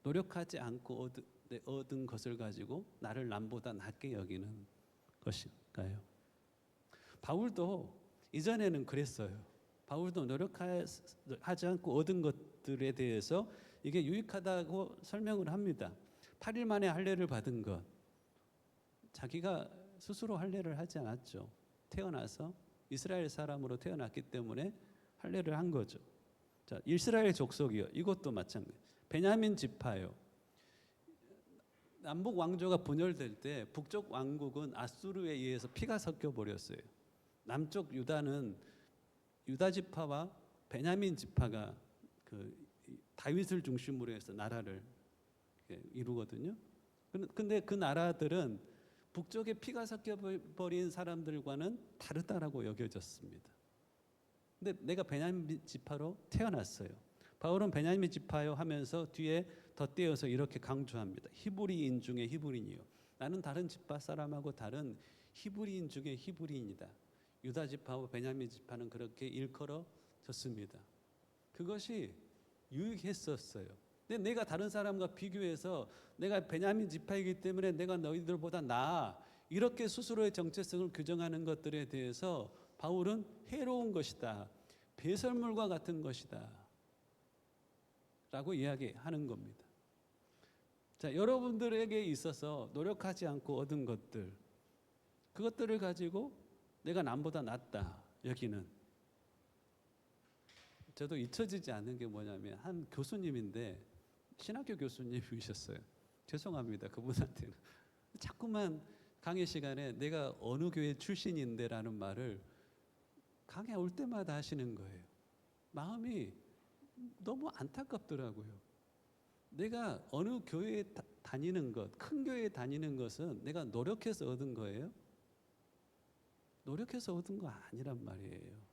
노력하지 않고 얻은 것을 가지고 나를 남보다 낮게 여기는 것일까요? 바울도 이전에는 그랬어요. 바울도 노력하지 않고 얻은 것들에 대해서 이게 유익하다고 설명을 합니다. 8일 만에 할례를 받은 것. 자기가 스스로 할례를 하지 않았죠. 태어나서 이스라엘 사람으로 태어났기 때문에 할례를 한 거죠. 자, 이스라엘 족속이요. 이것도 마찬가지. 베냐민 지파요. 남북 왕조가 분열될 때 북쪽 왕국은 아수르에 의해서 피가 섞여 버렸어요. 남쪽 유다는 유다 지파와 베냐민 지파가 그 다윗을 중심으로 해서 나라를 이루거든요. 근데 그 나라들은 북쪽에 피가 섞여 버린 사람들과는 다르다라고 여겨졌습니다. 근데 내가 베냐민 지파로 태어났어요. 바울은 베냐민 지파요 하면서 뒤에 덧대어서 이렇게 강조합니다. 히브리인 중에 히브리인이요. 나는 다른 지파 사람하고 다른 히브리인 중에 히브리인이다. 유다 지파와 베냐민 지파는 그렇게 일컬어졌습니다. 그것이 유익했었어요. 근데 내가 다른 사람과 비교해서 내가 베냐민 지파이기 때문에 내가 너희들보다 나아, 이렇게 스스로의 정체성을 규정하는 것들에 대해서 바울은 해로운 것이다, 배설물과 같은 것이다 라고 이야기하는 겁니다. 자, 여러분들에게 있어서 노력하지 않고 얻은 것들, 그것들을 가지고 내가 남보다 낫다 여기는, 저도 잊혀지지 않는 게 뭐냐면 한 교수님인데 신학교 교수님이셨어요. 죄송합니다, 그분한테는. 자꾸만 강의 시간에 내가 어느 교회 출신인데라는 말을 강의 올 때마다 하시는 거예요. 마음이 너무 안타깝더라고요. 내가 어느 교회에 다니는 것, 큰 교회에 다니는 것은 내가 노력해서 얻은 거예요? 노력해서 얻은 거 아니란 말이에요.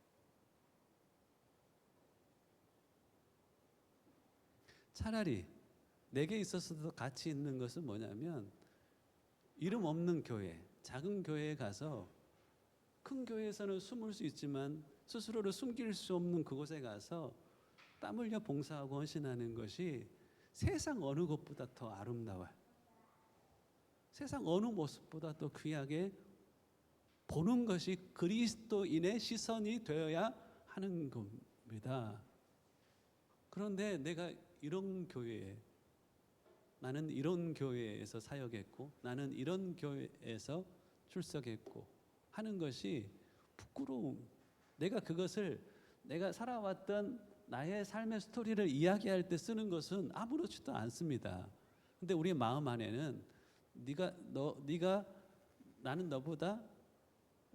차라리 내게 있어서도 가치 있는 것은 뭐냐면 이름 없는 교회, 작은 교회에 가서, 큰 교회에서는 숨을 수 있지만 스스로를 숨길 수 없는 그곳에 가서 땀 흘려 봉사하고 헌신하는 것이 세상 어느 것보다 더 아름다워요. 세상 어느 모습보다 더 귀하게 보는 것이 그리스도인의 시선이 되어야 하는 겁니다. 그런데 내가 이런 교회에, 나는 이런 교회에서 사역했고, 나는 이런 교회에서 출석했고 하는 것이 부끄러움. 내가 그것을 내가 살아왔던 나의 삶의 스토리를 이야기할 때 쓰는 것은 아무렇지도 않습니다. 근데 우리 마음 안에는 네가 나는 너보다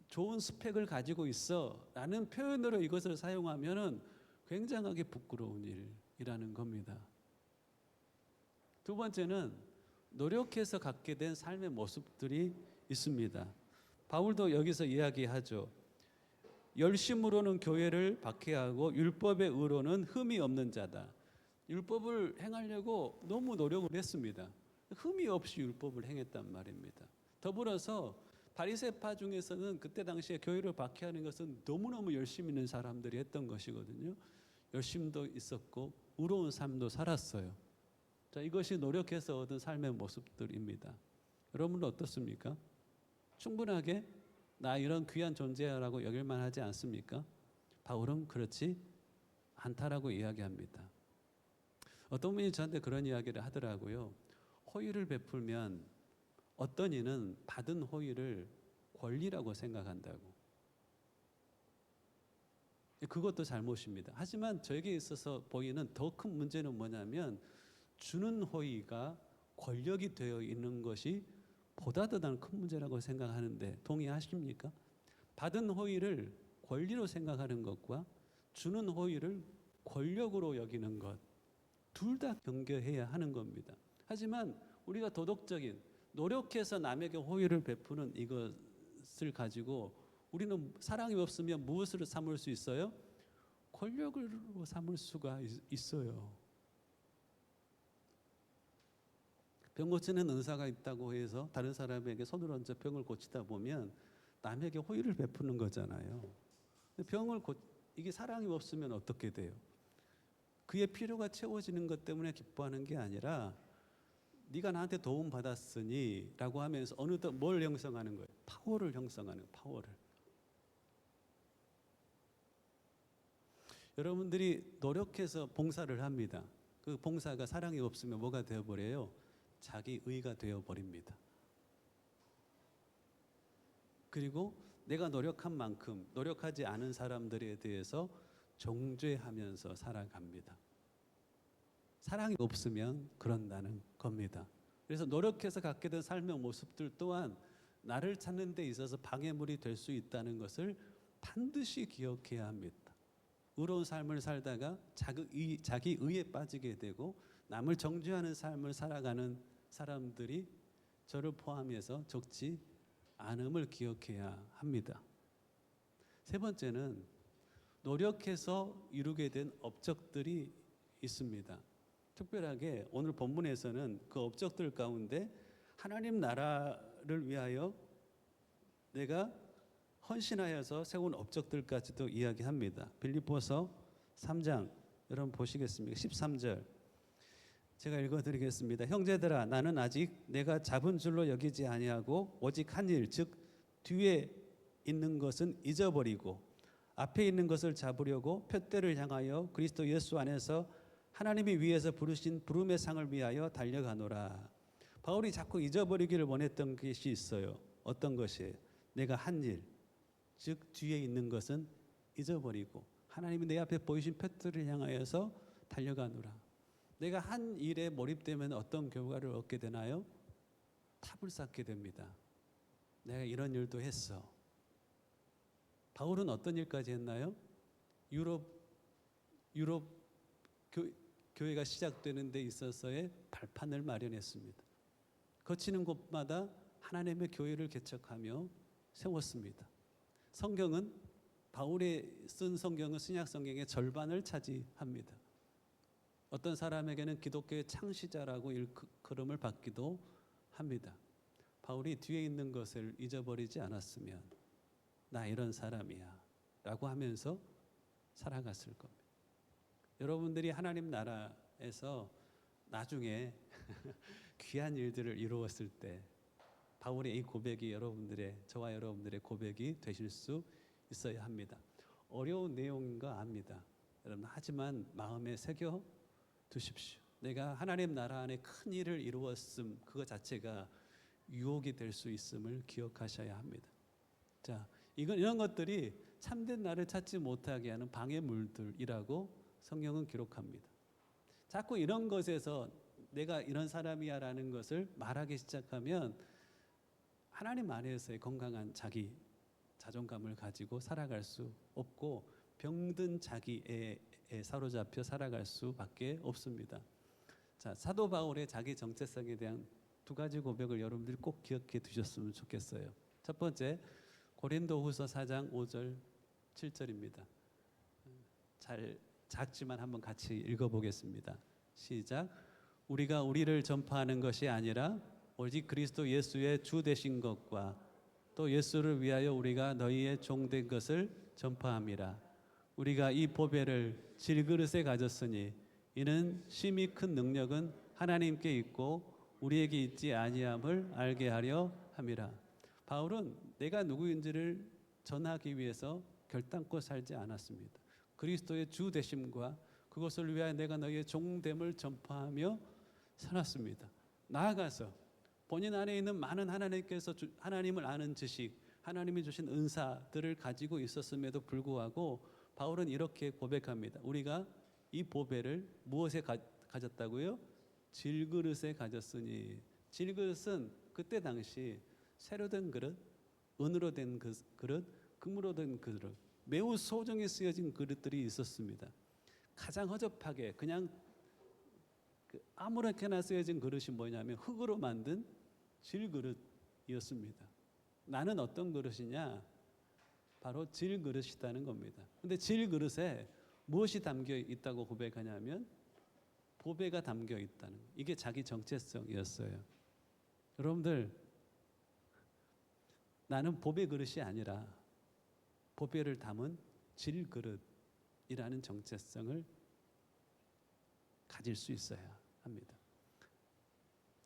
좋은 스펙을 가지고 있어 라는 표현으로 이것을 사용하면은 굉장하게 부끄러운 일이라는 겁니다. 두 번째는 노력해서 갖게 된 삶의 모습들이 있습니다. 바울도 여기서 이야기하죠. 열심으로는 교회를 박해하고 율법의 의로는 흠이 없는 자다. 율법을 행하려고 너무 노력을 했습니다. 흠이 없이 율법을 행했단 말입니다. 더불어서 바리새파 중에서는 그때 당시에 교회를 박해하는 것은 너무너무 열심 있는 사람들이 했던 것이거든요. 열심도 있었고 의로운 삶도 살았어요. 자, 이것이 노력해서 얻은 삶의 모습들입니다. 여러분은 어떻습니까? 충분하게 나 이런 귀한 존재라고 여길만 하지 않습니까? 바울은 그렇지 않다라고 이야기합니다. 어떤 분이 저한테 그런 이야기를 하더라고요. 호의를 베풀면 어떤 이는 받은 호의를 권리라고 생각한다고. 그것도 잘못입니다. 하지만 저에게 있어서 보이는 더 큰 문제는 뭐냐면 주는 호의가 권력이 되어 있는 것이 보다 더 큰 문제라고 생각하는데 동의하십니까? 받은 호의를 권리로 생각하는 것과 주는 호의를 권력으로 여기는 것, 둘 다 경계해야 하는 겁니다. 하지만 우리가 도덕적인 노력해서 남에게 호의를 베푸는 이것을 가지고 우리는 사랑이 없으면 무엇으로 삼을 수 있어요? 권력으로 삼을 수가 있어요. 병 고치는 은사가 있다고 해서 다른 사람에게 손을 얹어 병을 고치다 보면 남에게 호의를 베푸는 거잖아요. 이게 사랑이 없으면 어떻게 돼요? 그의 필요가 채워지는 것 때문에 기뻐하는 게 아니라 네가 나한테 도움 받았으니 라고 하면서 어느덧 뭘 형성하는 거예요? 파워를 형성하는 거예요. 파워를. 여러분들이 노력해서 봉사를 합니다. 그 봉사가 사랑이 없으면 뭐가 되어버려요? 자기 의가 되어버립니다. 그리고 내가 노력한 만큼 노력하지 않은 사람들에 대해서 정죄하면서 살아갑니다. 사랑이 없으면 그런다는 겁니다. 그래서 노력해서 갖게 된 삶의 모습들 또한 나를 찾는 데 있어서 방해물이 될 수 있다는 것을 반드시 기억해야 합니다. 의로운 삶을 살다가 자기 의에 빠지게 되고 남을 정죄하는 삶을 살아가는 사람들이 저를 포함해서 적지 않음을 기억해야 합니다. 세 번째는 노력해서 이루게 된 업적들이 있습니다. 특별하게 오늘 본문에서는 그 업적들 가운데 하나님 나라를 위하여 내가 헌신하여서 세운 업적들까지도 이야기합니다. 빌립보서 3장 여러분 보시겠습니까? 13절 제가 읽어드리겠습니다. 형제들아 나는 아직 내가 잡은 줄로 여기지 아니하고 오직 한 일 즉 뒤에 있는 것은 잊어버리고 앞에 있는 것을 잡으려고 표대를 향하여 그리스도 예수 안에서 하나님이 위에서 부르신 부름의 상을 위하여 달려가노라. 바울이 자꾸 잊어버리기를 원했던 것이 있어요. 어떤 것이에요? 내가 한 일, 즉 뒤에 있는 것은 잊어버리고 하나님이 내 앞에 보이신 표대를 향하여서 달려가노라. 내가 한 일에 몰입되면 어떤 결과를 얻게 되나요? 탑을 쌓게 됩니다. 내가 이런 일도 했어. 바울은 어떤 일까지 했나요? 유럽 교회가 시작되는 데 있어서의 발판을 마련했습니다. 거치는 곳마다 하나님의 교회를 개척하며 세웠습니다. 성경은 바울이 쓴 성경은 신약 성경의 절반을 차지합니다. 어떤 사람에게는 기독교의 창시자라고 일컬음을 받기도 합니다. 바울이 뒤에 있는 것을 잊어버리지 않았으면 나 이런 사람이야 라고 하면서 살아갔을 겁니다. 여러분들이 하나님 나라에서 나중에 귀한 일들을 이루었을 때 바울의 이 고백이 저와 여러분들의 고백이 되실 수 있어야 합니다. 어려운 내용인 거 압니다. 여러분 하지만 마음에 새겨 두십시오. 내가 하나님 나라 안에 큰 일을 이루었음 그것 자체가 유혹이 될 수 있음을 기억하셔야 합니다. 자, 이런 것들이 참된 나를 찾지 못하게 하는 방해물들이라고 성경은 기록합니다. 자꾸 이런 것에서 내가 이런 사람이야라는 것을 말하기 시작하면 하나님 안에서의 건강한 자기 자존감을 가지고 살아갈 수 없고 병든 자기에 사로잡혀 살아갈 수밖에 없습니다. 자, 사도 바울의 자기 정체성에 대한 두 가지 고백을 여러분들이 꼭 기억해 두셨으면 좋겠어요. 첫 번째, 고린도후서 4장 5절 7절입니다. 잘 작지만 한번 같이 읽어보겠습니다. 시작. 우리가 우리를 전파하는 것이 아니라 오직 그리스도 예수의 주 되신 것과 또 예수를 위하여 우리가 너희의 종된 것을 전파함이라. 우리가 이 보배를 질그릇에 가졌으니 이는 심히 큰 능력은 하나님께 있고 우리에게 있지 아니함을 알게 하려 함이라. 바울은 내가 누구인지를 전하기 위해서 결단코 살지 않았습니다. 그리스도의 주 되심과 그것을 위하여 내가 너희의 종됨을 전파하며 살았습니다. 나아가서 본인 안에 있는 많은 하나님을 아는 지식, 하나님이 주신 은사들을 가지고 있었음에도 불구하고 바울은 이렇게 고백합니다. 우리가 이 보배를 무엇에 가졌다고요? 질그릇에 가졌으니. 질그릇은 그때 당시 쇠로 된 그릇, 은으로 된 그릇, 금으로 된 그릇, 매우 소중히 쓰여진 그릇들이 있었습니다. 가장 허접하게 그냥 아무렇게나 쓰여진 그릇이 뭐냐면 흙으로 만든 질그릇이었습니다. 나는 어떤 그릇이냐? 바로 질그릇이라는 겁니다. 근데 질그릇에 무엇이 담겨 있다고 고백하냐면 보배가 담겨 있다는 거예요. 이게 자기 정체성이었어요. 여러분들, 나는 보배 그릇이 아니라 보배를 담은 질그릇이라는 정체성을 가질 수 있어야 합니다.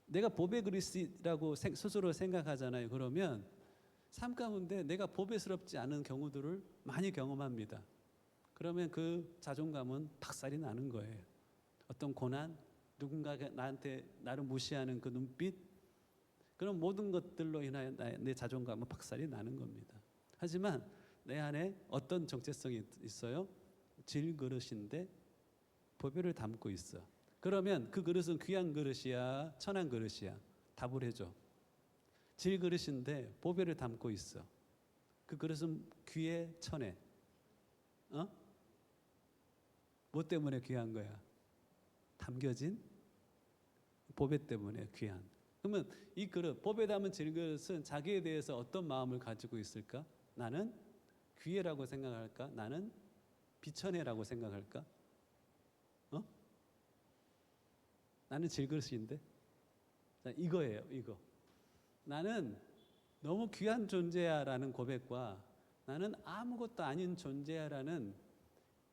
내가 보배 그릇이라고 스스로 생각하잖아요. 그러면 삶 가운데 내가 보배스럽지 않은 경우들을 많이 경험합니다. 그러면 그 자존감은 박살이 나는 거예요. 어떤 고난, 누군가가 나를 무시하는 그 눈빛, 그런 모든 것들로 인하여 내 자존감은 박살이 나는 겁니다. 하지만 내 안에 어떤 정체성이 있어요? 질그릇인데 보배를 담고 있어. 그러면 그 그릇은 귀한 그릇이야, 천한 그릇이야? 답을 해줘. 질그릇인데 보배를 담고 있어. 그 그릇은 귀해, 천해? 뭐 때문에 귀한 거야? 담겨진 보배 때문에 귀한. 그러면 이 그릇, 보배 담은 질그릇은 자기에 대해서 어떤 마음을 가지고 있을까? 나는 귀해라고 생각할까? 나는 비천해라고 생각할까? 나는 질그릇인데? 자, 이거예요, 이거. 나는 너무 귀한 존재야라는 고백과 나는 아무것도 아닌 존재야라는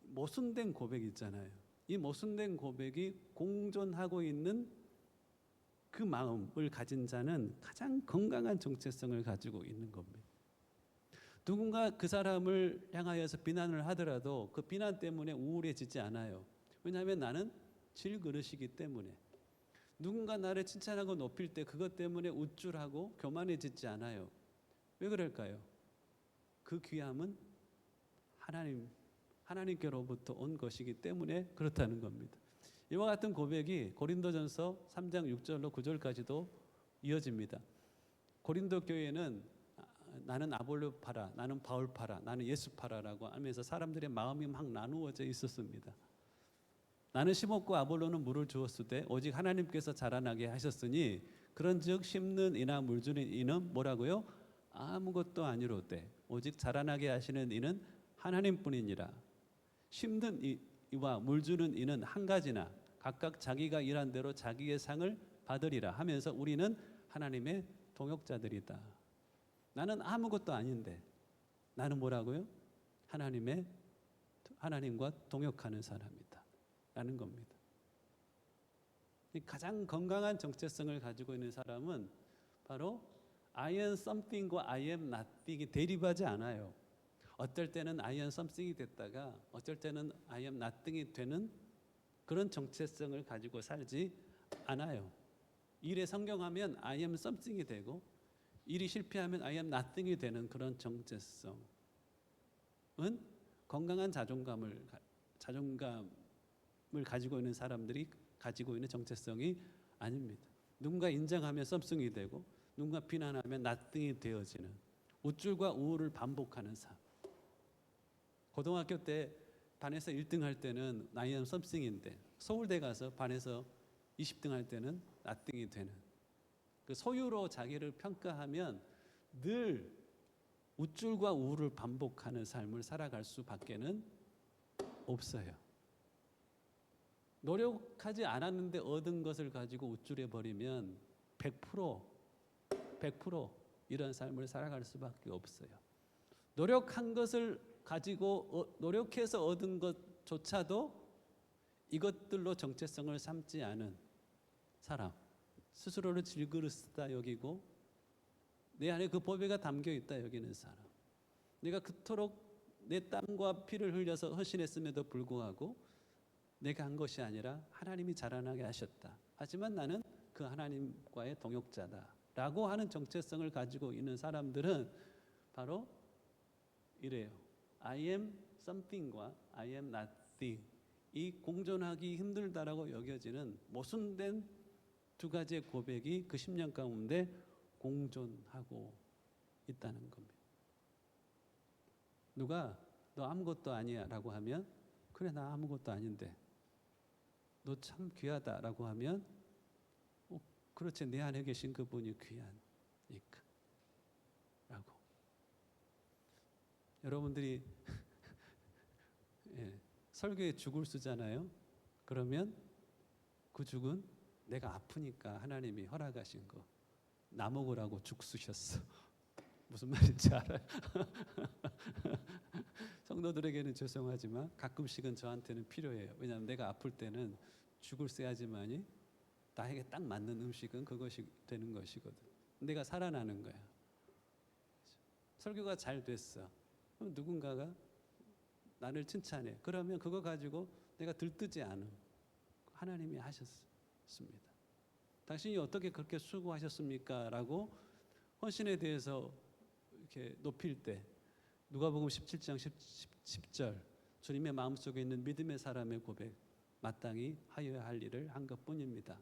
모순된 고백 있잖아요. 이 모순된 고백이 공존하고 있는 그 마음을 가진 자는 가장 건강한 정체성을 가지고 있는 겁니다. 누군가 그 사람을 향하여서 비난을 하더라도 그 비난 때문에 우울해지지 않아요. 왜냐하면 나는 질그릇이기 때문에. 누군가 나를 칭찬하고 높일 때 그것 때문에 우쭐하고 교만해지지 않아요. 왜 그럴까요? 그 귀함은 하나님께로부터 온 것이기 때문에 그렇다는 겁니다. 이와 같은 고백이 고린도전서 3장 6절로 9절까지도 이어집니다. 고린도 교회는 나는 아볼로 파라, 나는 바울 파라, 나는 예수 파라라고 하면서 사람들의 마음이 막 나누어져 있었습니다. 나는 심었고 아볼로는 물을 주었으되 오직 하나님께서 자라나게 하셨으니 그런즉 심는 이나 물 주는 이는 뭐라고요? 아무것도 아니로되 오직 자라나게 하시는 이는 하나님뿐이니라. 심는 이와 물 주는 이는 한 가지나 각각 자기가 일한 대로 자기의 상을 받으리라 하면서 우리는 하나님의 동역자들이다. 나는 아무것도 아닌데 나는 뭐라고요? 하나님과 동역하는 사람이다 라는 겁니다. 가장 건강한 정체성을 가지고 있는 사람은 바로 I am something과 I am nothing이 대립하지 않아요. 어떨 때는 I am something이 됐다가 어떨 때는 I am nothing이 되는 그런 정체성을 가지고 살지 않아요. 일에 성공하면 I am something이 되고 일이 실패하면 I am nothing이 되는 그런 정체성은 건강한 자존감을 가지고 있는 사람들이 가지고 있는 정체성이 아닙니다. 누군가 인정하면 something이 되고 누군가 비난하면 nothing이 되어지는 우쭐과 우울을 반복하는 삶. 고등학교 때 반에서 1등 할 때는 I am something인데 서울대 가서 반에서 20등 할 때는 nothing이 되는 그 소유로 자기를 평가하면 늘 우쭐과 우울을 반복하는 삶을 살아갈 수밖에는 없어요. 노력하지 않았는데 얻은 것을 가지고 우쭐해 버리면 100% 이런 삶을 살아갈 수밖에 없어요. 노력한 것을 가지고 노력해서 얻은 것조차도 이것들로 정체성을 삼지 않은 사람, 스스로를 질그릇이다 여기고 내 안에 그 보배가 담겨 있다 여기는 사람, 내가 그토록 내 땀과 피를 흘려서 헌신했음에도 불구하고 내가 한 것이 아니라 하나님이 자라나게 하셨다. 하지만 나는 그 하나님과의 동역자다라고 하는 정체성을 가지고 있는 사람들은 바로 이래요. I am something과 I am nothing 이 공존하기 힘들다라고 여겨지는 모순된 두 가지의 고백이 그 10년 가운데 공존하고 있다는 겁니다. 누가 너 아무것도 아니야 라고 하면 그래 나 아무것도 아닌데 너 참 귀하다라고 하면 그렇지 내 안에 계신 그분이 귀하니까 라고. 여러분들이 설교에 죽을 쓰잖아요. 그러면 그 죽은 내가 아프니까 하나님이 허락하신 거. 나 먹으라고 죽 쓰셨어. 무슨 말인지 알아요? 성도들에게는 죄송하지만 가끔씩은 저한테는 필요해요. 왜냐하면 내가 아플 때는 죽을 써야지만이 나에게 딱 맞는 음식은 그것이 되는 것이거든. 내가 살아나는 거야. 설교가 잘 됐어. 그럼 누군가가 나를 칭찬해. 그러면 그거 가지고 내가 들뜨지 않음. 하나님이 하셨습니다. 당신이 어떻게 그렇게 수고하셨습니까? 라고 헌신에 대해서 이렇게 높일 때 누가복음 17장 10절 주님의 마음속에 있는 믿음의 사람의 고백, 마땅히 하여야 할 일을 한 것뿐입니다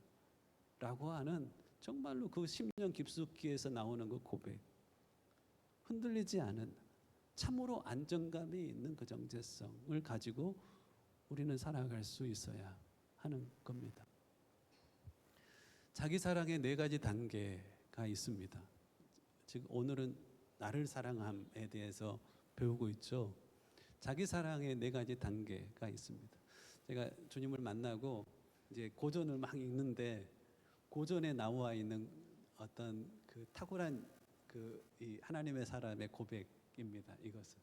라고 하는 정말로 그 10년 깊숙이에서 나오는 그 고백, 흔들리지 않은 참으로 안정감이 있는 그 정체성을 가지고 우리는 살아갈 수 있어야 하는 겁니다. 자기 사랑의 4가지 단계가 있습니다. 즉 오늘은 나를 사랑함에 대해서 배우고 있죠. 자기 사랑의 4가지 단계가 있습니다. 제가 주님을 만나고 이제 고전을 막 읽는데 고전에 나와 있는 어떤 그 탁월한 이 하나님의 사람의 고백입니다. 이것은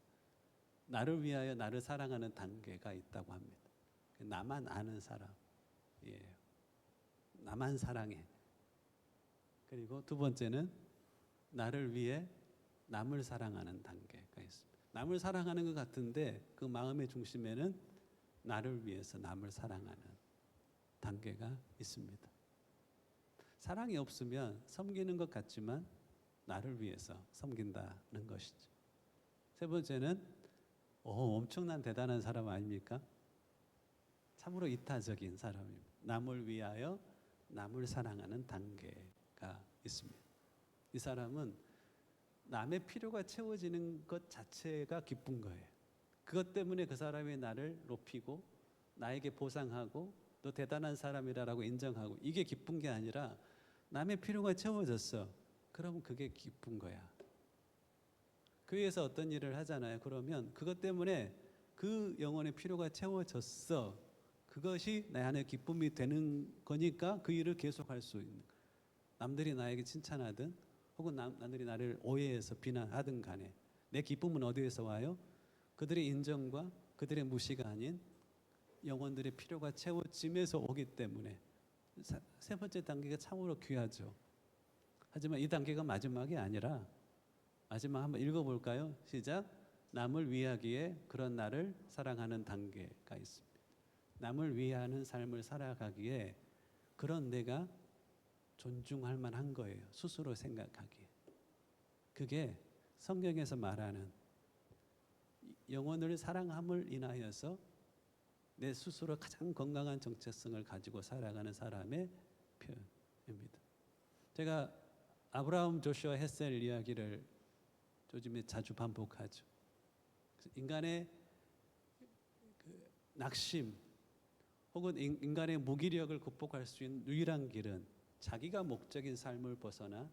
나를 위하여 나를 사랑하는 단계가 있다고 합니다. 나만 아는 사람이에요. 나만 사랑해. 그리고 두 번째는 나를 위해 남을 사랑하는 단계가 있습니다. 남을 사랑하는 것 같은데 그 마음의 중심에는 나를 위해서 남을 사랑하는 단계가 있습니다. 사랑이 없으면 섬기는 것 같지만 나를 위해서 섬긴다는 것이죠. 세 번째는 엄청난 대단한 사람 아닙니까? 참으로 이타적인 사람입니다. 남을 위하여 남을 사랑하는 단계가 있습니다. 이 사람은 남의 필요가 채워지는 것 자체가 기쁜 거예요. 그것 때문에 그 사람이 나를 높이고 나에게 보상하고 너 대단한 사람이라고 인정하고, 이게 기쁜 게 아니라 남의 필요가 채워졌어. 그러면 그게 기쁜 거야. 교회에서 어떤 일을 하잖아요. 그러면 그것 때문에 그 영혼의 필요가 채워졌어. 그것이 내 안에 기쁨이 되는 거니까 그 일을 계속할 수 있는 거예요. 남들이 나에게 칭찬하든 혹은 남들이 나를 오해해서 비난하든 간에 내 기쁨은 어디에서 와요? 그들의 인정과 그들의 무시가 아닌 영혼들의 필요가 채워짐에서 오기 때문에 세 번째 단계가 참으로 귀하죠. 하지만 이 단계가 마지막이 아니라, 마지막 한번 읽어볼까요? 시작. 남을 위하기에 그런 나를 사랑하는 단계가 있습니다. 남을 위하는 삶을 살아가기에 그런 내가 존중할 만한 거예요. 스스로 생각하기에. 그게 성경에서 말하는 영혼을 사랑함을 인하여서 내 스스로 가장 건강한 정체성을 가지고 살아가는 사람의 표현입니다. 제가 아브라함 조슈아 헤셀 이야기를 요즘에 자주 반복하죠. 인간의 그 낙심 혹은 인간의 무기력을 극복할 수 있는 유일한 길은 자기가 목적인 삶을 벗어나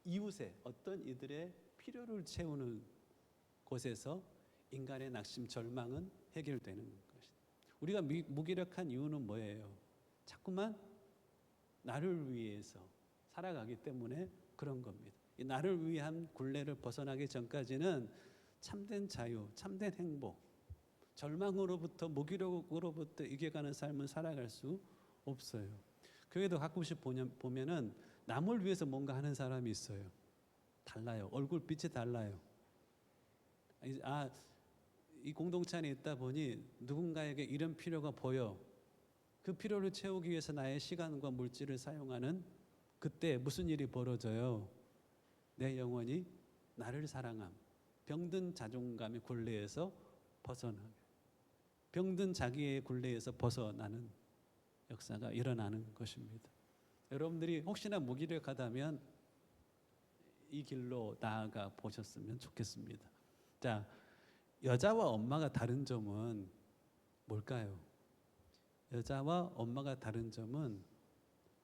이웃의 어떤 이들의 필요를 채우는 곳에서 인간의 낙심, 절망은 해결되는 것입니다. 우리가 무기력한 이유는 뭐예요? 자꾸만 나를 위해서 살아가기 때문에 그런 겁니다. 이 나를 위한 굴레를 벗어나기 전까지는 참된 자유, 참된 행복, 절망으로부터 무기력으로부터 이겨가는 삶을 살아갈 수 없어요. 교회도 가끔씩 보면은 남을 위해서 뭔가 하는 사람이 있어요. 달라요. 얼굴빛이 달라요. 이 공동체 안에 있다 보니 누군가에게 이런 필요가 보여. 그 필요를 채우기 위해서 나의 시간과 물질을 사용하는 그때 무슨 일이 벌어져요? 내 영혼이 나를 사랑함, 병든 자존감의 굴레에서 벗어나게, 병든 자기의 굴레에서 벗어나는 역사가 일어나는 것입니다. 여러분들이 혹시나 무기력하다면 이 길로 나아가 보셨으면 좋겠습니다. 자, 여자와 엄마가 다른 점은 뭘까요? 여자와 엄마가 다른 점은,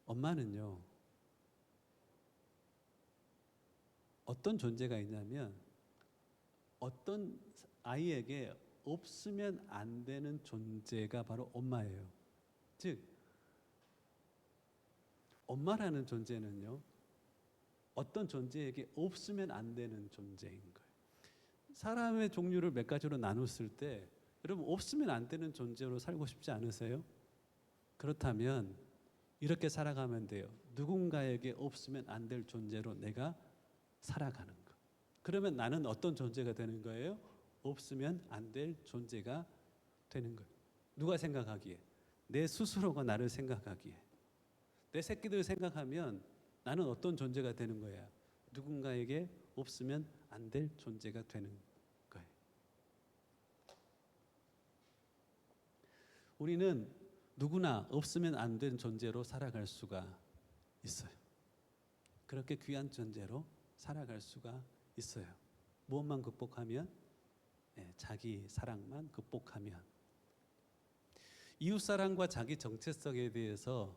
엄마는요 어떤 존재가 있냐면 어떤 아이에게 없으면 안 되는 존재가 바로 엄마예요. 즉 엄마라는 존재는요 어떤 존재에게 없으면 안 되는 존재인 거예요. 사람의 종류를 몇 가지로 나눴을 때 여러분 없으면 안 되는 존재로 살고 싶지 않으세요? 그렇다면 이렇게 살아가면 돼요. 누군가에게 없으면 안 될 존재로 내가 살아가는 거. 그러면 나는 어떤 존재가 되는 거예요? 없으면 안 될 존재가 되는 거예요. 누가 생각하기에? 내 스스로가 나를 생각하기에. 내 새끼들 생각하면 나는 어떤 존재가 되는 거야? 누군가에게 없으면 안 될 존재가 되는 거예요. 우리는 누구나 없으면 안 되는 존재로 살아갈 수가 있어요. 그렇게 귀한 존재로 살아갈 수가 있어요. 무엇만 극복하면? 자기 사랑만 극복하면. 이웃사랑과 자기 정체성에 대해서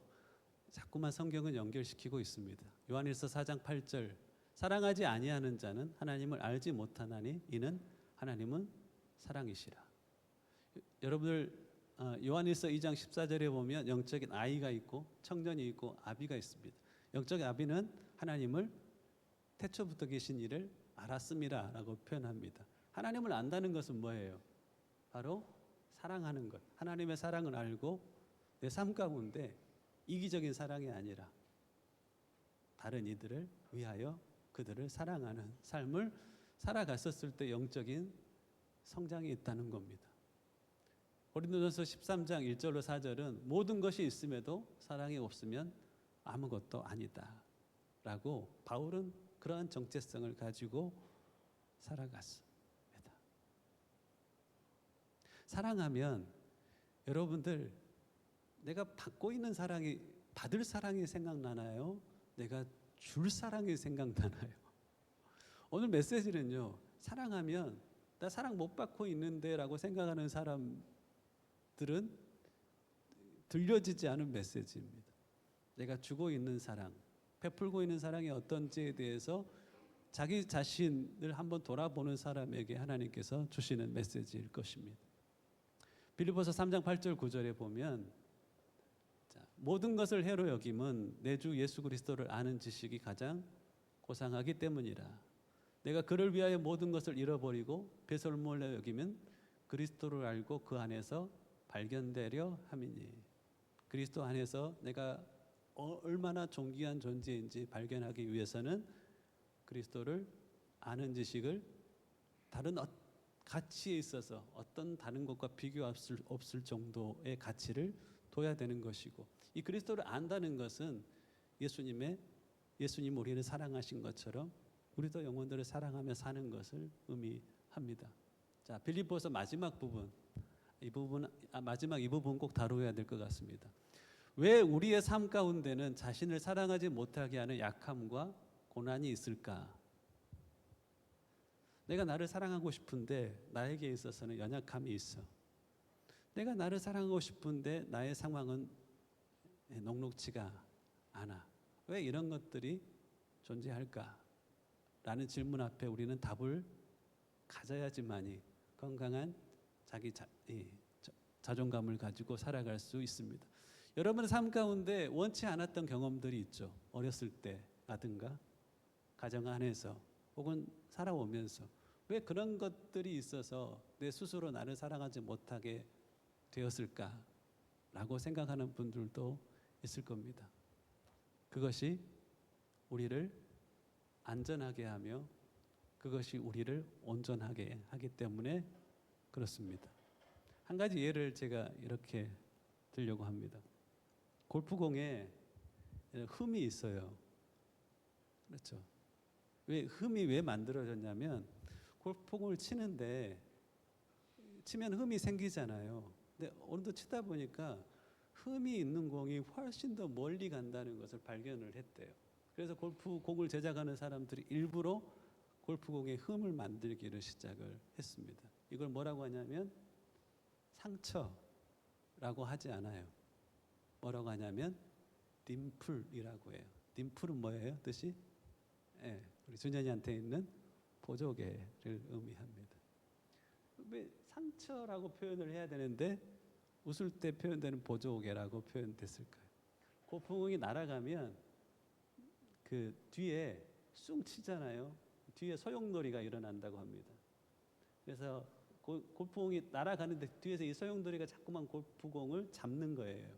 자꾸만 성경은 연결시키고 있습니다. 요한일서 4장 8절, 사랑하지 아니하는 자는 하나님을 알지 못하나니 이는 하나님은 사랑이시라. 여러분들 요한일서 2장 14절에 보면 영적인 아이가 있고 청년이 있고 아비가 있습니다. 영적 아비는 하나님을 태초부터 계신 이를 알았음이라 라고 표현합니다. 하나님을 안다는 것은 뭐예요? 바로 사랑하는 것. 하나님의 사랑을 알고 내 삶 가운데 이기적인 사랑이 아니라 다른 이들을 위하여 그들을 사랑하는 삶을 살아갔었을 때 영적인 성장이 있다는 겁니다. 고린도전서 13장 1절로 4절은 모든 것이 있음에도 사랑이 없으면 아무것도 아니다 라고 바울은 그러한 정체성을 가지고 살아갔습니다. 사랑하면 여러분들 내가 받고 있는 사랑이 받을 사랑이 생각나나요? 내가 줄 사랑이 생각나나요? 오늘 메시지는요, 사랑하면 나 사랑 못 받고 있는데 라고 생각하는 사람들은 들려지지 않은 메시지입니다. 내가 주고 있는 사랑, 베풀고 있는 사랑이 어떤지에 대해서 자기 자신을 한번 돌아보는 사람에게 하나님께서 주시는 메시지일 것입니다. 빌립보서 3장 8절 9절에 보면 모든 것을 해로 여김은 내 주 예수 그리스도를 아는 지식이 가장 고상하기 때문이라. 내가 그를 위하여 모든 것을 잃어버리고 배설물로 여기면 그리스도를 알고 그 안에서 발견되려 함이니. 그리스도 안에서 내가 얼마나 존귀한 존재인지 발견하기 위해서는 그리스도를 아는 지식을 다른 가치에 있어서 어떤 다른 것과 비교할 수 없을 정도의 가치를 둬야 되는 것이고, 이 그리스도를 안다는 것은 예수님 우리를 사랑하신 것처럼 우리도 영혼들을 사랑하며 사는 것을 의미합니다. 자, 빌립보서 마지막 부분 이 부분 꼭 다루어야 될 것 같습니다. 왜 우리의 삶 가운데는 자신을 사랑하지 못하게 하는 약함과 고난이 있을까? 내가 나를 사랑하고 싶은데 나에게 있어서는 연약함이 있어. 내가 나를 사랑하고 싶은데 나의 상황은 녹록지가 않아. 왜 이런 것들이 존재할까? 라는 질문 앞에 우리는 답을 가져야지만이 건강한 자기 자존감을 가지고 살아갈 수 있습니다. 여러분의 삶 가운데 원치 않았던 경험들이 있죠. 어렸을 때라든가 가정 안에서 혹은 살아오면서 왜 그런 것들이 있어서 내 스스로 나를 사랑하지 못하게 되었을까라고 생각하는 분들도 있을 겁니다. 그것이 우리를 안전하게 하며 그것이 우리를 온전하게 하기 때문에 그렇습니다. 한 가지 예를 제가 이렇게 들려고 합니다. 골프공에 흠이 있어요. 그렇죠. 흠이 왜 만들어졌냐면 골프공을 치면 흠이 생기잖아요. 근데 오늘도 치다 보니까 흠이 있는 공이 훨씬 더 멀리 간다는 것을 발견을 했대요. 그래서 골프공을 제작하는 사람들이 일부러 골프공에 흠을 만들기를 시작을 했습니다. 이걸 뭐라고 하냐면 상처라고 하지 않아요. 뭐라고 하냐면 딤플이라고 해요. 딤플은 뭐예요? 뜻이? 우리 준현이한테 있는 보조개를 의미합니다. 왜 상처라고 표현을 해야 되는데 웃을 때 표현되는 보조개라고 표현됐을까요? 골프공이 날아가면 그 뒤에 쑥 치잖아요. 뒤에 소용돌이가 일어난다고 합니다. 그래서 골프공이 날아가는데 뒤에서 이 소용돌이가 자꾸만 골프공을 잡는 거예요.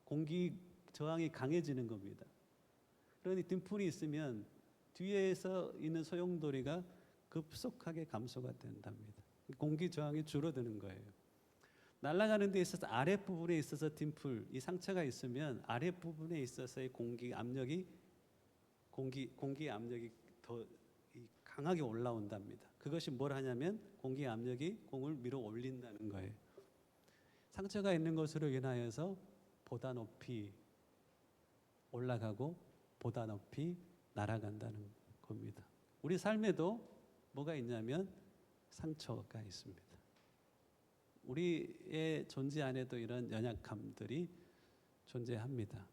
공기 저항이 강해지는 겁니다. 그러니 딤플이 있으면 뒤에서 있는 소용돌이가 급속하게 감소가 된답니다. 공기 저항이 줄어드는 거예요. 날아가는 데 있어서 아랫부분에 있어서 딤플, 이 상처가 있으면 아랫부분에 있어서의 공기 압력이 더 강하게 올라온답니다. 그것이 뭘 하냐면 공기 압력이 공을 밀어 올린다는 거예요. 상처가 있는 것으로 인하여서 보다 높이 올라가고 보다 높이 날아간다는 겁니다. 우리 삶에도 뭐가 있냐면 상처가 있습니다. 우리의 존재 안에도 이런 연약함들이 존재합니다.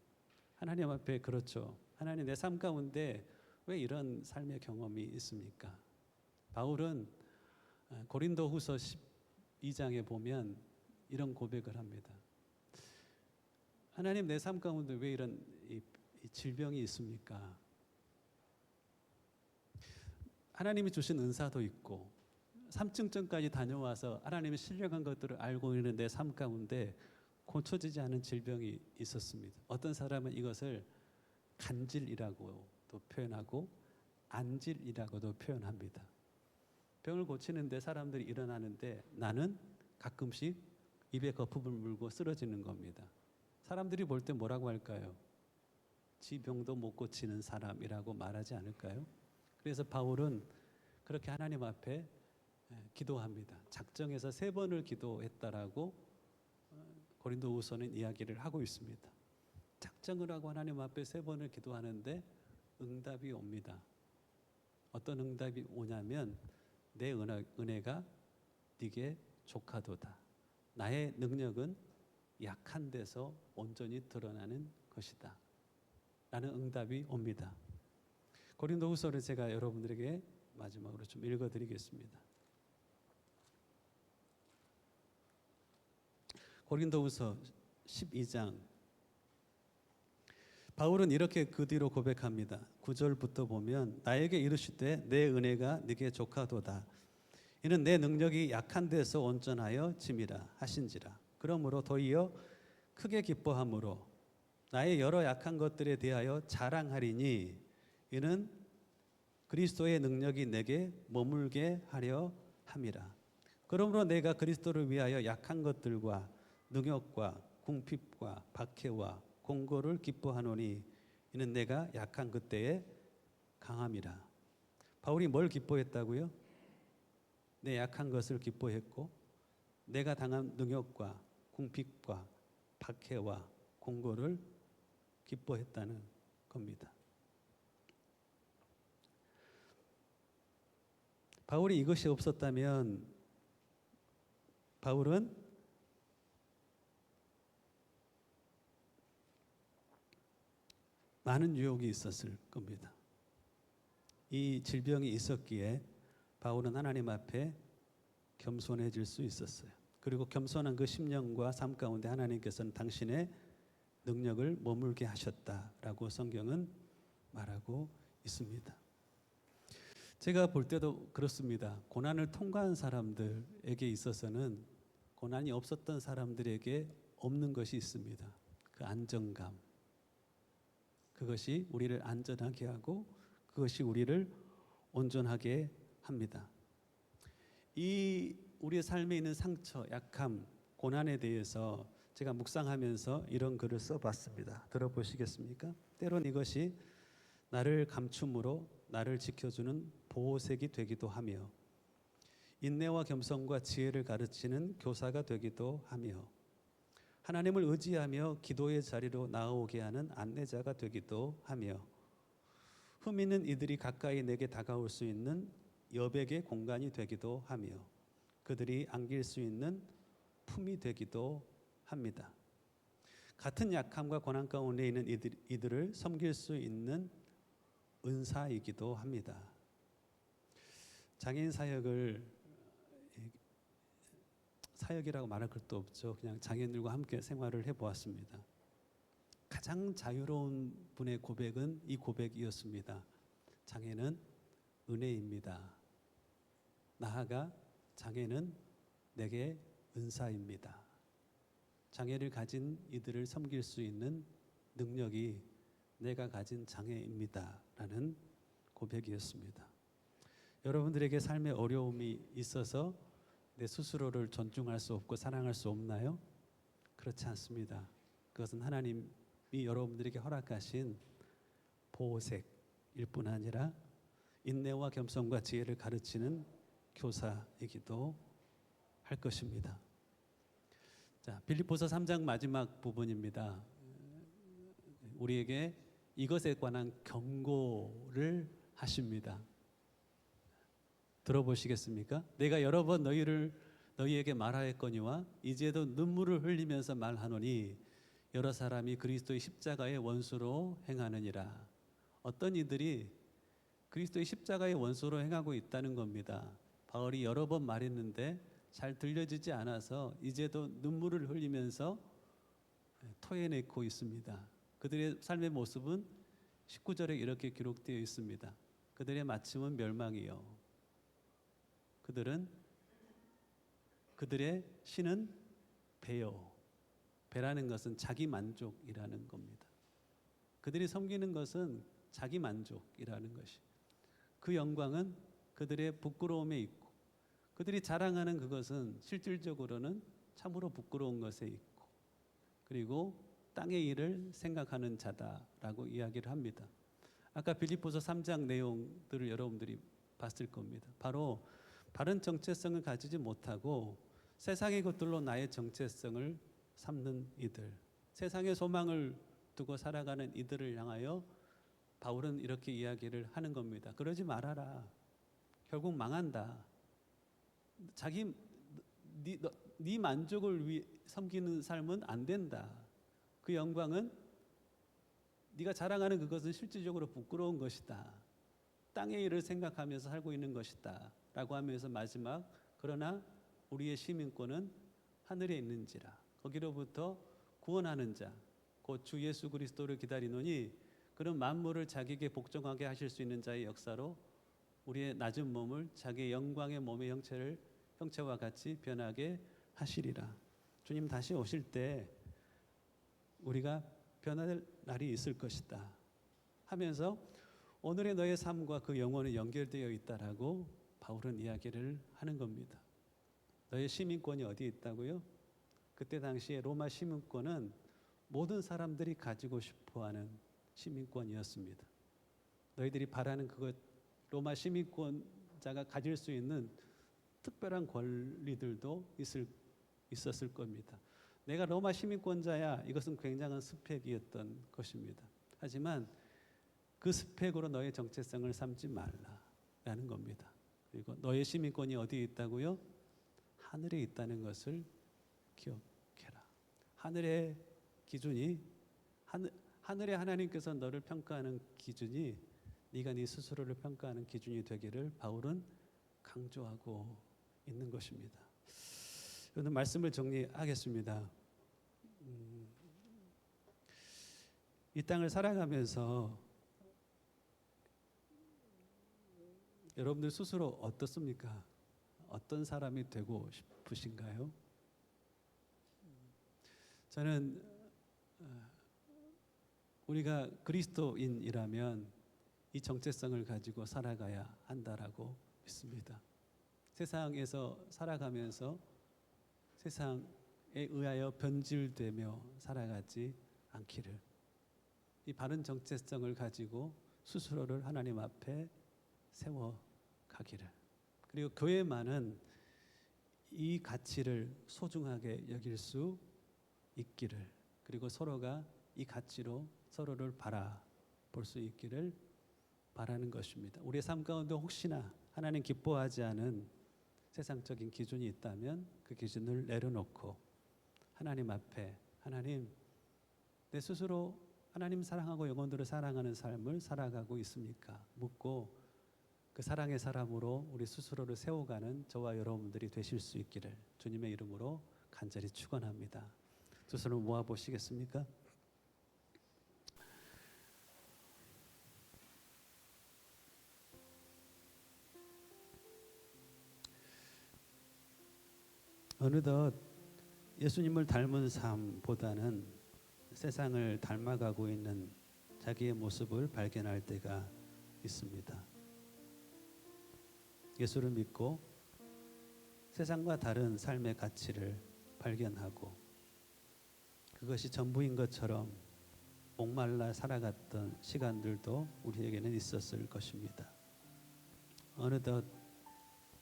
하나님 앞에 그렇죠. 하나님, 내 삶 가운데 왜 이런 삶의 경험이 있습니까? 바울은 고린도후서 12장에 보면 이런 고백을 합니다. 하나님, 내 삶 가운데 왜 이런 이 질병이 있습니까? 하나님이 주신 은사도 있고 3층전까지 다녀와서 하나님이 신령한 것들을 알고 있는 내 삶 가운데 고쳐지지 않은 질병이 있었습니다. 어떤 사람은 이것을 간질이라고도 표현하고 안질이라고도 표현합니다. 병을 고치는데 사람들이 일어나는데 나는 가끔씩 입에 거품을 물고 쓰러지는 겁니다. 사람들이 볼 때 뭐라고 할까요? 지 병도 못 고치는 사람이라고 말하지 않을까요? 그래서 바울은 그렇게 하나님 앞에 기도합니다. 작정해서 3번을 기도했다라고 고린도후서는 이야기를 하고 있습니다. 작정을 하고 하나님 앞에 3번을 기도하는데 응답이 옵니다. 어떤 응답이 오냐면 내 은혜가 네게 족하도다. 나의 능력은 약한 데서 온전히 드러나는 것이다. 라는 응답이 옵니다. 고린도후서를 제가 여러분들에게 마지막으로 좀 읽어드리겠습니다. 고린도후서 12장, 바울은 이렇게 그 뒤로 고백합니다. 9절부터 보면 나에게 이르시되 내 은혜가 네게 족하도다. 이는 내 능력이 약한 데서 온전하여 짐이라 하신지라. 그러므로 도리어 크게 기뻐함으로 나의 여러 약한 것들에 대하여 자랑하리니 이는 그리스도의 능력이 내게 머물게 하려 함이라. 그러므로 내가 그리스도를 위하여 약한 것들과 능욕과 궁핍과 박해와 공고를 기뻐하노니 이는 내가 약한 그때에 강함이라. 바울이 뭘 기뻐했다고요? 내 약한 것을 기뻐했고 내가 당한 능욕과 궁핍과 박해와 공고를 기뻐했다는 겁니다. 바울이 이것이 없었다면 바울은 많은 유혹이 있었을 겁니다. 이 질병이 있었기에 바울은 하나님 앞에 겸손해질 수 있었어요. 그리고 겸손한 그 심령과 삶 가운데 하나님께서는 당신의 능력을 머물게 하셨다라고 성경은 말하고 있습니다. 제가 볼 때도 그렇습니다. 고난을 통과한 사람들에게 있어서는 고난이 없었던 사람들에게 없는 것이 있습니다. 그 안정감. 그것이 우리를 안전하게 하고 그것이 우리를 온전하게 합니다. 이 우리의 삶에 있는 상처, 약함, 고난에 대해서 제가 묵상하면서 이런 글을 써봤습니다. 들어보시겠습니까? 때론 이것이 나를 감춤으로 나를 지켜주는 보호색이 되기도 하며 인내와 겸손과 지혜를 가르치는 교사가 되기도 하며 하나님을 의지하며 기도의 자리로 나아오게 하는 안내자가 되기도 하며 흠 있는 이들이 가까이 내게 다가올 수 있는 여백의 공간이 되기도 하며 그들이 안길 수 있는 품이 되기도 합니다. 같은 약함과 고난 가운데 있는 이들을 섬길 수 있는 은사이기도 합니다. 장애인 사역이라고 말할 것도 없죠. 그냥 장애인들과 함께 생활을 해보았습니다. 가장 자유로운 분의 고백은 이 고백이었습니다. 장애는 은혜입니다. 나아가 장애는 내게 은사입니다. 장애를 가진 이들을 섬길 수 있는 능력이 내가 가진 장애입니다. 라는 고백이었습니다. 여러분들에게 삶에 어려움이 있어서 내 스스로를 존중할 수 없고 사랑할 수 없나요? 그렇지 않습니다. 그것은 하나님이 여러분들에게 허락하신 보호색일 뿐 아니라 인내와 겸손과 지혜를 가르치는 교사이기도 할 것입니다. 자, 자, 빌립보서 3장 마지막 부분입니다. 우리에게 이것에 관한 경고를 하십니다. 들어보시겠습니까? 내가 여러 번 너희에게 말하였거니와 이제도 눈물을 흘리면서 말하노니 여러 사람이 그리스도의 십자가의 원수로 행하느니라. 어떤 이들이 그리스도의 십자가의 원수로 행하고 있다는 겁니다. 바울이 여러 번 말했는데 잘 들려지지 않아서 이제도 눈물을 흘리면서 토해내고 있습니다. 그들의 삶의 모습은 19절에 이렇게 기록되어 있습니다. 그들의 마침은 멸망이요. 그들의 신은 배요. 배라는 것은 자기 만족이라는 겁니다. 그들이 섬기는 것은 자기 만족이라는 것이. 그 영광은 그들의 부끄러움에 있고, 그들이 자랑하는 그것은 실질적으로는 참으로 부끄러운 것에 있고, 그리고 땅의 일을 생각하는 자다라고 이야기를 합니다. 아까 빌립보서 3장 내용들을 여러분들이 봤을 겁니다. 바로 바른 정체성을 가지지 못하고 세상의 것들로 나의 정체성을 삼는 이들, 세상의 소망을 두고 살아가는 이들을 향하여 바울은 이렇게 이야기를 하는 겁니다. 그러지 말아라. 결국 망한다. 네 만족을 위해 섬기는 삶은 안 된다. 그 영광은 네가 자랑하는 그것은 실질적으로 부끄러운 것이다. 땅의 일을 생각하면서 살고 있는 것이다. 라고 하면서 마지막, 그러나 우리의 시민권은 하늘에 있는지라. 거기로부터 구원하는 자, 곧 주 예수 그리스도를 기다리노니 그런 만물을 자기에게 복종하게 하실 수 있는 자의 역사로 우리의 낮은 몸을 자기의 영광의 몸의 형체와 같이 변하게 하시리라. 주님 다시 오실 때 우리가 변할 날이 있을 것이다 하면서 오늘의 너의 삶과 그 영혼이 연결되어 있다라고 바울은 이야기를 하는 겁니다. 너의 시민권이 어디 있다고요? 그때 당시에 로마 시민권은 모든 사람들이 가지고 싶어하는 시민권이었습니다. 너희들이 바라는 그것, 로마 시민권자가 가질 수 있는 특별한 권리들도 있었을 겁니다. 내가 로마 시민권자야, 이것은 굉장한 스펙이었던 것입니다. 하지만 그 스펙으로 너의 정체성을 삼지 말라라는 겁니다. 그리고 너의 시민권이 어디에 있다고요? 하늘에 있다는 것을 기억해라. 하늘의 기준이 하늘의 하나님께서 너를 평가하는 기준이 네가 네 스스로를 평가하는 기준이 되기를 바울은 강조하고 있는 것입니다. 오늘 말씀을 정리하겠습니다. 이 땅을 살아가면서 여러분들 스스로 어떻습니까? 어떤 사람이 되고 싶으신가요? 저는 우리가 그리스도인이라면 이 정체성을 가지고 살아가야 한다라고 믿습니다. 세상에서 살아가면서 세상에 의하여 변질되며 살아가지 않기를, 이 바른 정체성을 가지고 스스로를 하나님 앞에 세워가기를, 그리고 교회만은 이 가치를 소중하게 여길 수 있기를, 그리고 서로가 이 가치로 서로를 바라볼 수 있기를 바라는 것입니다. 우리의 삶 가운데 혹시나 하나님 기뻐하지 않은 세상적인 기준이 있다면 그 기준을 내려놓고 하나님 앞에, 하나님, 내 스스로 하나님 사랑하고 영혼들을 사랑하는 삶을 살아가고 있습니까? 묻고 그 사랑의 사람으로 우리 스스로를 세워가는 저와 여러분들이 되실 수 있기를 주님의 이름으로 간절히 축원합니다. 두 손을 모아 보시겠습니까? 어느덧 예수님을 닮은 삶보다는 세상을 닮아가고 있는 자기의 모습을 발견할 때가 있습니다. 예수를 믿고 세상과 다른 삶의 가치를 발견하고 그것이 전부인 것처럼 목말라 살아갔던 시간들도 우리에게는 있었을 것입니다. 어느덧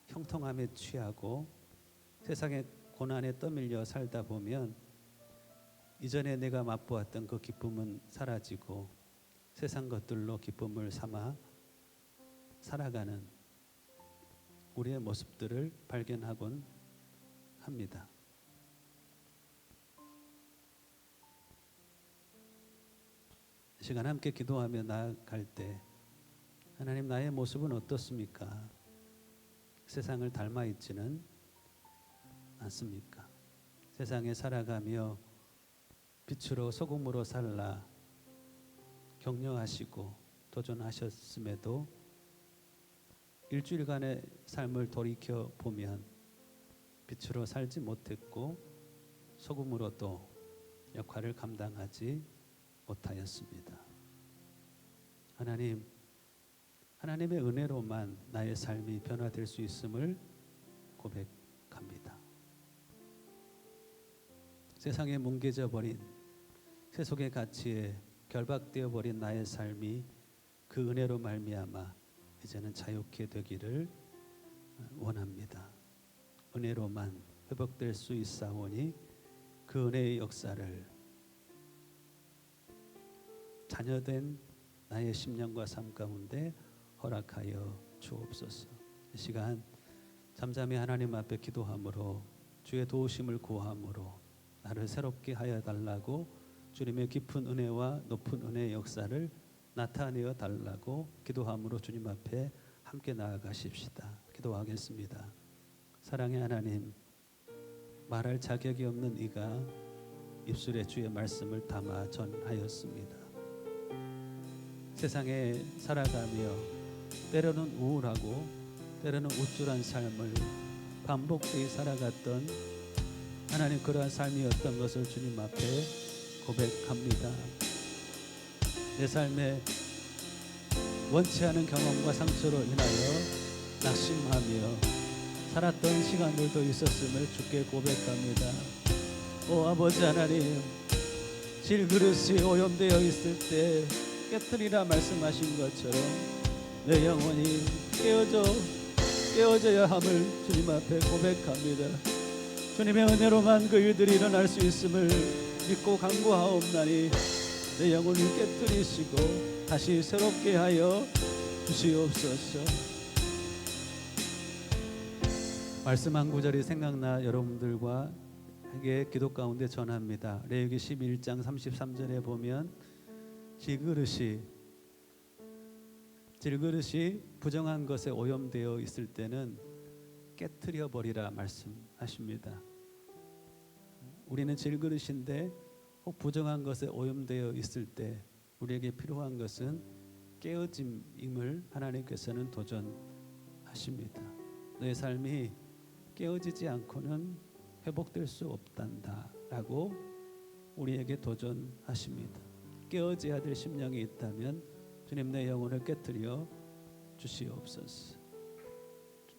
형통함에 취하고 세상의 고난에 떠밀려 살다 보면 이전에 내가 맛보았던 그 기쁨은 사라지고 세상 것들로 기쁨을 삼아 살아가는 우리의 모습들을 발견하곤 합니다. 이 시간 함께 기도하며 나아갈 때 하나님, 나의 모습은 어떻습니까? 세상을 닮아 있지는 않습니까? 세상에 살아가며 빛으로 소금으로 살라 격려하시고 도전하셨음에도 일주일간의 삶을 돌이켜 보면 빛으로 살지 못했고 소금으로도 역할을 감당하지 못하였습니다. 하나님, 하나님의 은혜로만 나의 삶이 변화될 수 있음을 고백합니다. 세상에 뭉개져 버린 세속의 가치에 결박되어 버린 나의 삶이 그 은혜로 말미암아 이제는 자유케 되기를 원합니다. 은혜로만 회복될 수 있사오니 그 은혜의 역사를 자녀된 나의 심령과 삶 가운데 허락하여 주옵소서. 이 시간 잠잠히 하나님 앞에 기도함으로 주의 도우심을 구함으로 나를 새롭게 하여 달라고 주님의 깊은 은혜와 높은 은혜의 역사를 나타내어 달라고 기도함으로 주님 앞에 함께 나아가십시다. 기도하겠습니다. 사랑의 하나님, 말할 자격이 없는 이가 입술에 주의 말씀을 담아 전하였습니다. 세상에 살아가며 때로는 우울하고 때로는 우쭐한 삶을 반복되이 살아갔던 하나님, 그러한 삶이었던 것을 주님 앞에 고백합니다. 내 삶에 원치 않은 경험과 상처로 인하여 낙심하며 살았던 시간들도 있었음을 주께 고백합니다. 오 아버지 하나님, 질그릇이 오염되어 있을 때 깨뜨리라 말씀하신 것처럼 내 영혼이 깨어져야 함을 주님 앞에 고백합니다. 주님의 은혜로만 그 일들이 일어날 수 있음을 믿고 간구하옵나니 내 영혼을 깨뜨리시고 다시 새롭게 하여 주시옵소서. 말씀 한 구절이 생각나 여러분들과 함께 기도 가운데 전합니다. 레위기 11장 33절에 보면 질그릇이 부정한 것에 오염되어 있을 때는 깨트려 버리라 말씀하십니다. 우리는 질그릇인데 혹 부정한 것에 오염되어 있을 때 우리에게 필요한 것은 깨어짐임을 하나님께서는 도전하십니다. 너의 삶이 깨어지지 않고는 회복될 수 없단다라고 우리에게 도전하십니다. 깨어져야 될 심령이 있다면 주님, 내 영혼을 깨뜨려 주시옵소서.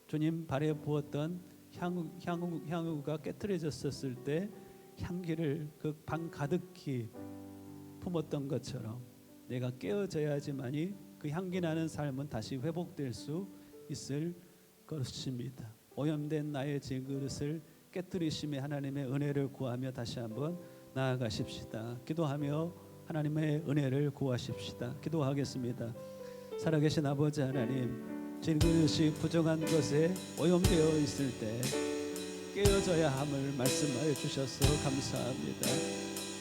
주님 발에 부었던 향유가 깨뜨려졌었을 때 향기를 그 방 가득히 품었던 것처럼 내가 깨어져야지만이 그 향기 나는 삶은 다시 회복될 수 있을 것입니다. 오염된 나의 질그릇을 깨뜨리심에 하나님의 은혜를 구하며 다시 한번 나아가십시다. 기도하며 하나님의 은혜를 구하십시다. 기도하겠습니다. 살아계신 아버지 하나님, 질그릇이 부정한 것에 오염되어 있을 때 깨어져야 함을 말씀하여 주셔서 감사합니다.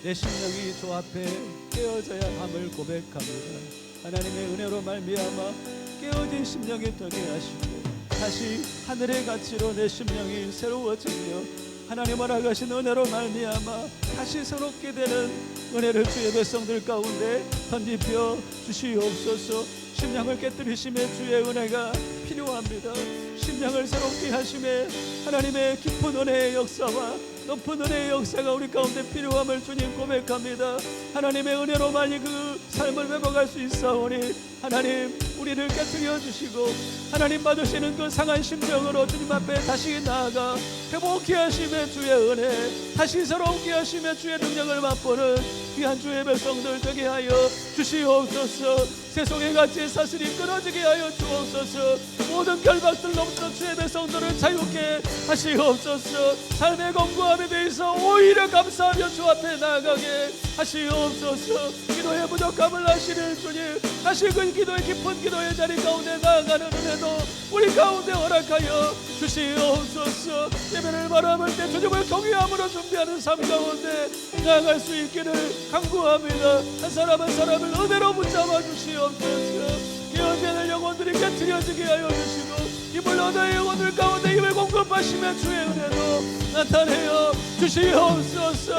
내 심령이 주 앞에 깨어져야 함을 고백합니다. 하나님의 은혜로 말미암아 깨어진 심령이 되게 하시고 다시 하늘의 가치로 내 심령이 새로워지며 하나님 허락하신 은혜로 말미암아 다시 새롭게 되는 은혜를 주의 백성들 가운데 던집혀 주시옵소서. 심령을 깨뜨리심에 주의 은혜가 필요합니다. 심령을 새롭게 하심에 하나님의 깊은 은혜의 역사와 높은 은혜의 역사가 우리 가운데 필요함을 주님 고백합니다. 하나님의 은혜로만이 그 삶을 회복할 수 있사오니 하나님 우리를 깨뜨려 주시고 하나님 받으시는 그 상한 심정으로 주님 앞에 다시 나아가 회복케 하심의 주의 은혜, 다시 새롭게 하심의 주의 능력을 맛보는 귀한 주의 백성들 되게 하여 주시옵소서. 세속의 가치의 사슬이 끊어지게 하여 주옵소서. 모든 결박들로부터 주의 백성들을 자유케 하시옵소서. 삶의 건고함에 대해서 오히려 감사하며 주 앞에 나아가게 하시옵소서. 기도의 부족함을 아시는 주님, 다시 그 기도의 깊은 기도의 자리 가운데 나아가는 은혜도 우리 가운데 허락하여 주시옵소서. 예배를 바라볼 때 주님을 경외함으로 준비하는 삶 가운데 나아갈 수 있기를 간구합니다. 한 사람 한 사람을 은혜로 붙잡아 주시옵소서. 깨어지는 영혼들이 깨트려지게 하여 주시고 힘을 얻어 영혼들 가운데 힘을 공급하시며 주의 은혜도 나타내어 주시옵소서.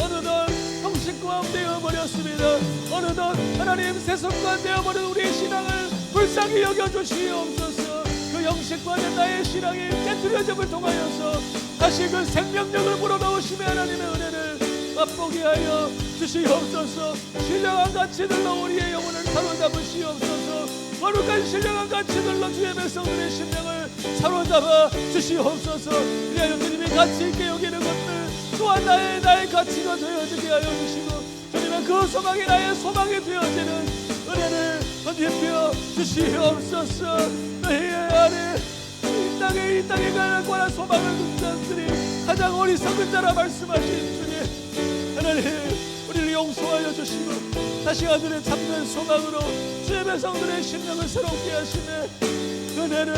어느덧 형식과함 되어버렸습니다. 어느덧 하나님 세속관 되어버린 우리의 신앙을 불쌍히 여겨주시옵소서. 그 형식과는 나의 신앙이 깨트려짐을 통하여서 다시 그 생명력을 불어넣으시며 하나님의 은혜를 맛보게 하여 주시옵소서. 신령한 가치들로 우리의 영혼을 사로잡으시옵소서. 거룩한 신령한 가치들로 주의 백성들의 심령을 사로잡아 주시옵소서. 그리하여 주님이 가치 있게 여기는 것들 또한 나의 가치가 되어지게 하여 주시고 주님의 그 소망이 나의 소망이 되어지는 은혜를 건집혀 주시옵소서. 너희의 안에 이 땅에 관한 소망을 둔 자들이 가장 어리석은 자라 말씀하신 주님, 하나님 우리를 용서하여 주시고 다시 하늘에 참된 소망으로 주의 백성들의 심령을 새롭게 하시네 은혜를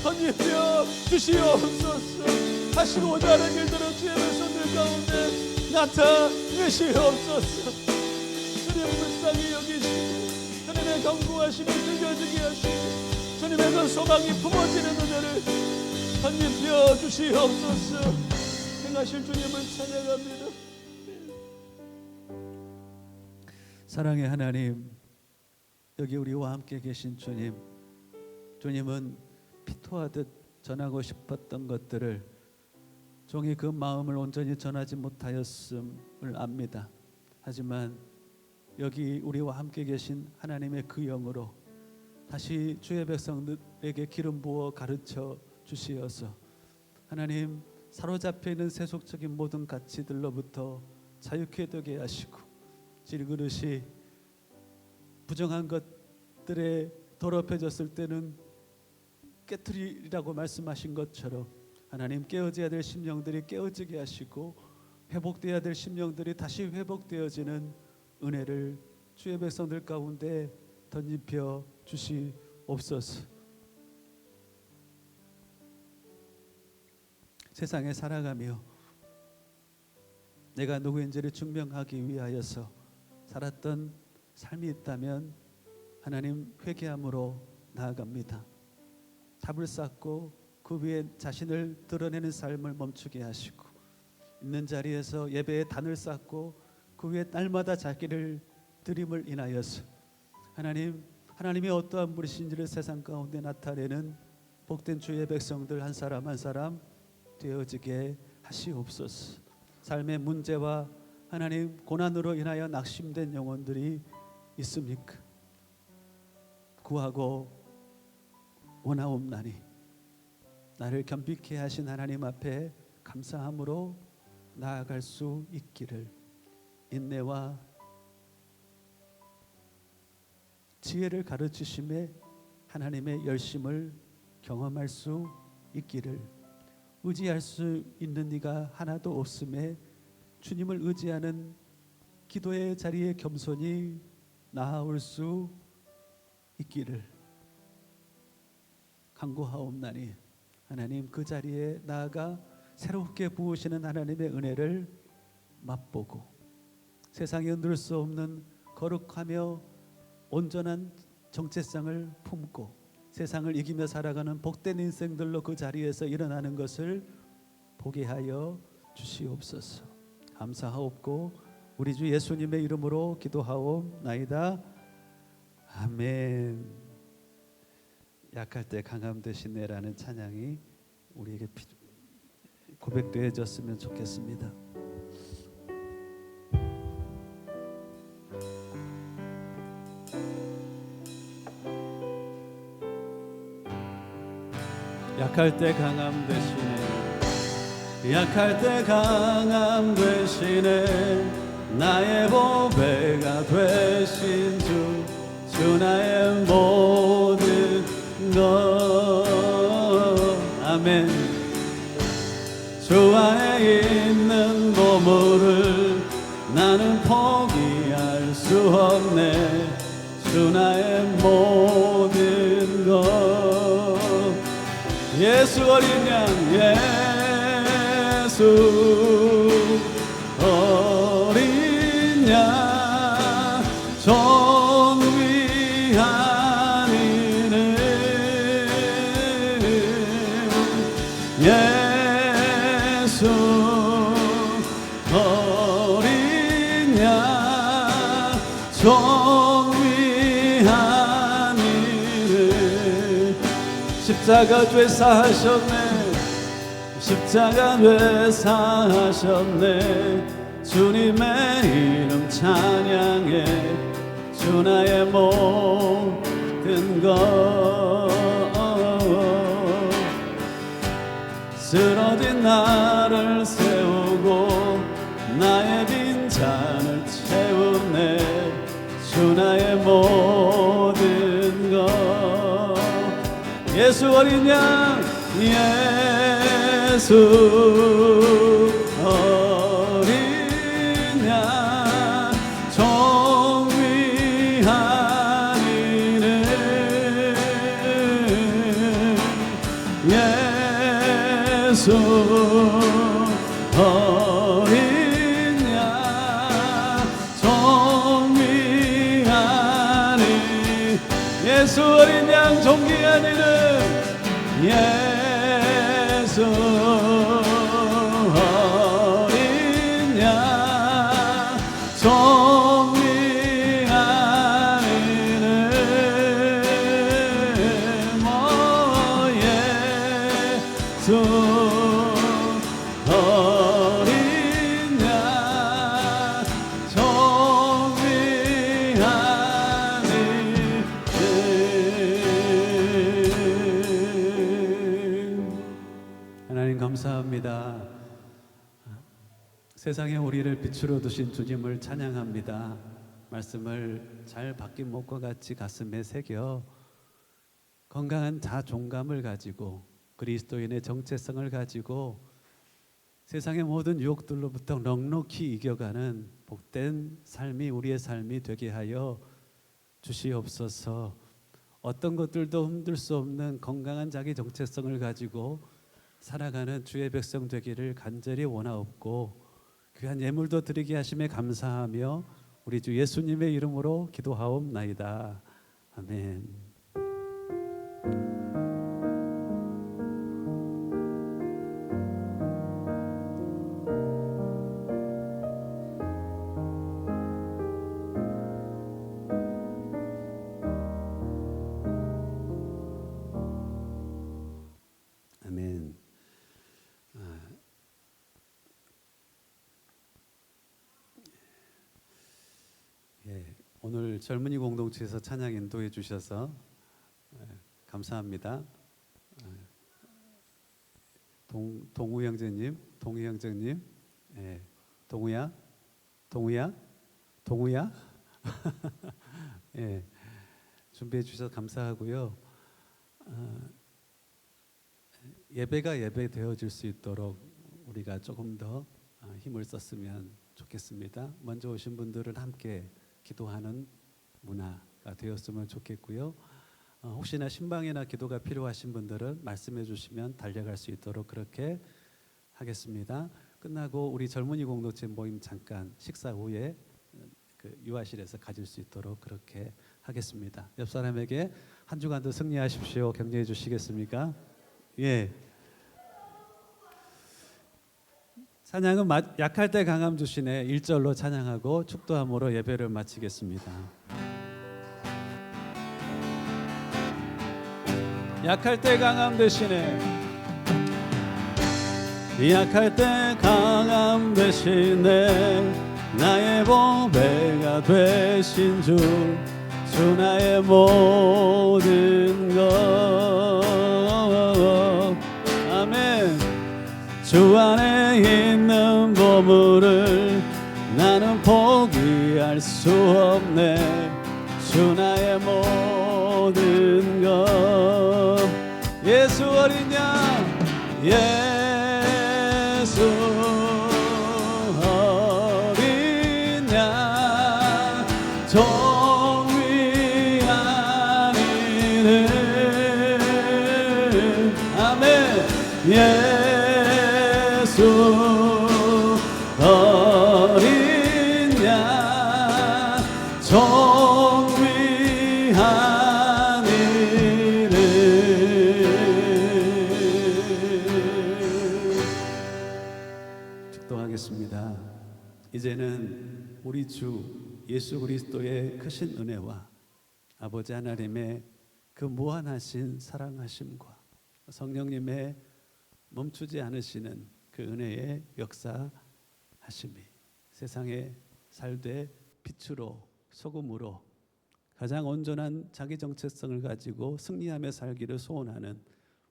건집혀 주시옵소서. 하시고자 하는 일들은 주의 백성들 가운데 나타내시옵소서. 주님 불쌍히 여기시고 주님의 경고하심이 들려지게 하시고 주님의 그 소망이 품어지는 은혜를 건집혀 주시옵소서. 행하실 주님을 찬양합니다. 사랑의 하나님, 여기 우리와 함께 계신 주님, 주님은 피토하듯 전하고 싶었던 것들을 종이 그 마음을 온전히 전하지 못하였음을 압니다. 하지만 여기 우리와 함께 계신 하나님의 그 영으로 다시 주의 백성들에게 기름 부어 가르쳐 주시어서 하나님 사로잡혀 있는 세속적인 모든 가치들로부터 자유케 되게 하시고 질그릇이 부정한 것들에 더럽혀졌을 때는 깨트리라고 말씀하신 것처럼 하나님 깨어져야 될 심령들이 깨어지게 하시고 회복되어야 될 심령들이 다시 회복되어지는 은혜를 주의 백성들 가운데 덧입혀 주시옵소서. 세상에 살아가며 내가 누구인지를 증명하기 위하여서 살았던 삶이 있다면 하나님 회개함으로 나아갑니다. 탑을 쌓고 그 위에 자신을 드러내는 삶을 멈추게 하시고 있는 자리에서 예배의 단을 쌓고 그 위에 날마다 자기를 드림을 인하여서 하나님이 어떠한 분이신지를 세상 가운데 나타내는 복된 주의 백성들 한 사람 한 사람 되어지게 하시옵소서. 삶의 문제와 하나님 고난으로 인하여 낙심된 영혼들이 있습니까? 구하고 원하옵나니 나를 겸비케 하신 하나님 앞에 감사함으로 나아갈 수 있기를, 인내와 지혜를 가르치심에 하나님의 열심을 경험할 수 있기를, 의지할 수 있는 이가 하나도 없음에 주님을 의지하는 기도의 자리에 겸손히 나아올 수 있기를 간구하옵나니 하나님 그 자리에 나아가 새롭게 부으시는 하나님의 은혜를 맛보고 세상에 흔들 수 없는 거룩하며 온전한 정체성을 품고 세상을 이기며 살아가는 복된 인생들로 그 자리에서 일어나는 것을 보게 하여 주시옵소서. 감사하옵고 우리 주 예수님의 이름으로 기도하옵나이다. 아멘. 약할 때 강함 되시네라는 찬양이 우리에게 고백되어졌으면 좋겠습니다. 약할 때 강함 되시네. 약할 때 강함 되시네. 나의 보배가 되신 주 나의 모든 것. 아멘. 주 안에 있는 보물을 나는 포기할 수 없네. 주 나의 모든 것. 예수 어린 양 예수 어린 양 존귀한 이름 예수 어린 양 존귀한 이름. 십자가 죄사하셨네. 십자가 죄사하셨네. 주님의 이름 찬양해. 주 나의 모든 것. 쓰러진 나를 세우고 나의 빈잔을 채우네. 주 나의 모든 것. 예수 어린 양 예수 어린 양 존귀한 이름 예수 어린 양 존귀한 이름 예수 어린 양 존귀한 이름 예수 어린 양 존귀한 이름 예수 어린 양 존귀한 이름. 하나님 감사합니다. 세상에 우리를 빛으로 두신 주님을 찬양합니다. 말씀을 잘 박힌 목과 같이 가슴에 새겨 건강한 자존감을 가지고 그리스도인의 정체성을 가지고 세상의 모든 유혹들로부터 넉넉히 이겨가는 복된 삶이 우리의 삶이 되게 하여 주시옵소서. 어떤 것들도 흔들 수 없는 건강한 자기 정체성을 가지고 살아가는 주의 백성 되기를 간절히 원하옵고 귀한 예물도 드리게 하심에 감사하며 우리 주 예수님의 이름으로 기도하옵나이다. 아멘. 아멘. 오늘 젊은이 공동체에서 찬양 인도해 주셔서 감사합니다. 동우 형제님, 동희 형제님, 동우야, 준비해 주셔서 감사하고요. 예배가 예배 되어질 수 있도록 우리가 조금 더 힘을 썼으면 좋겠습니다. 먼저 오신 분들은 함께 기도하는 문화가 되었으면 좋겠고요. 혹시나 신방이나 기도가 필요하신 분들은 말씀해 주시면 달려갈 수 있도록 그렇게 하겠습니다. 끝나고 우리 젊은이 공동체 모임 잠깐 식사 후에 그 유아실에서 가질 수 있도록 그렇게 하겠습니다. 옆 사람에게 한 주간도 승리하십시오. 격려해 주시겠습니까? 예. 찬양은 약할 때 강함 주시네 1절로 찬양하고 축도함으로 예배를 마치겠습니다. 약할 때 강함 되시네. 약할 때 강함 되시네. 나의 보배가 되신 주 나의 모든 것. 주 안에 있는 보물을 나는 포기할 수 없네. 주 나의 모든 것. 예수 어린 양, 예수 어린 양, 종위 아니는 아멘. 예수 어린 양, 정위한 이름. 축도하겠습니다. 이제는 우리 주 예수 그리스도의 크신 은혜와 아버지 하나님의 그 무한하신 사랑하심과 성령님의 멈추지 않으시는 그 은혜의 역사하심이 세상에 살되 빛으로 소금으로 가장 온전한 자기 정체성을 가지고 승리하며 살기를 소원하는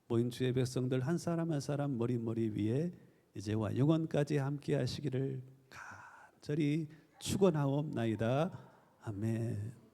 모인 주의 백성들 한 사람 한 사람 머리 위에 이제와 영원까지 함께 하시기를 간절히 축원하옵나이다. 아멘.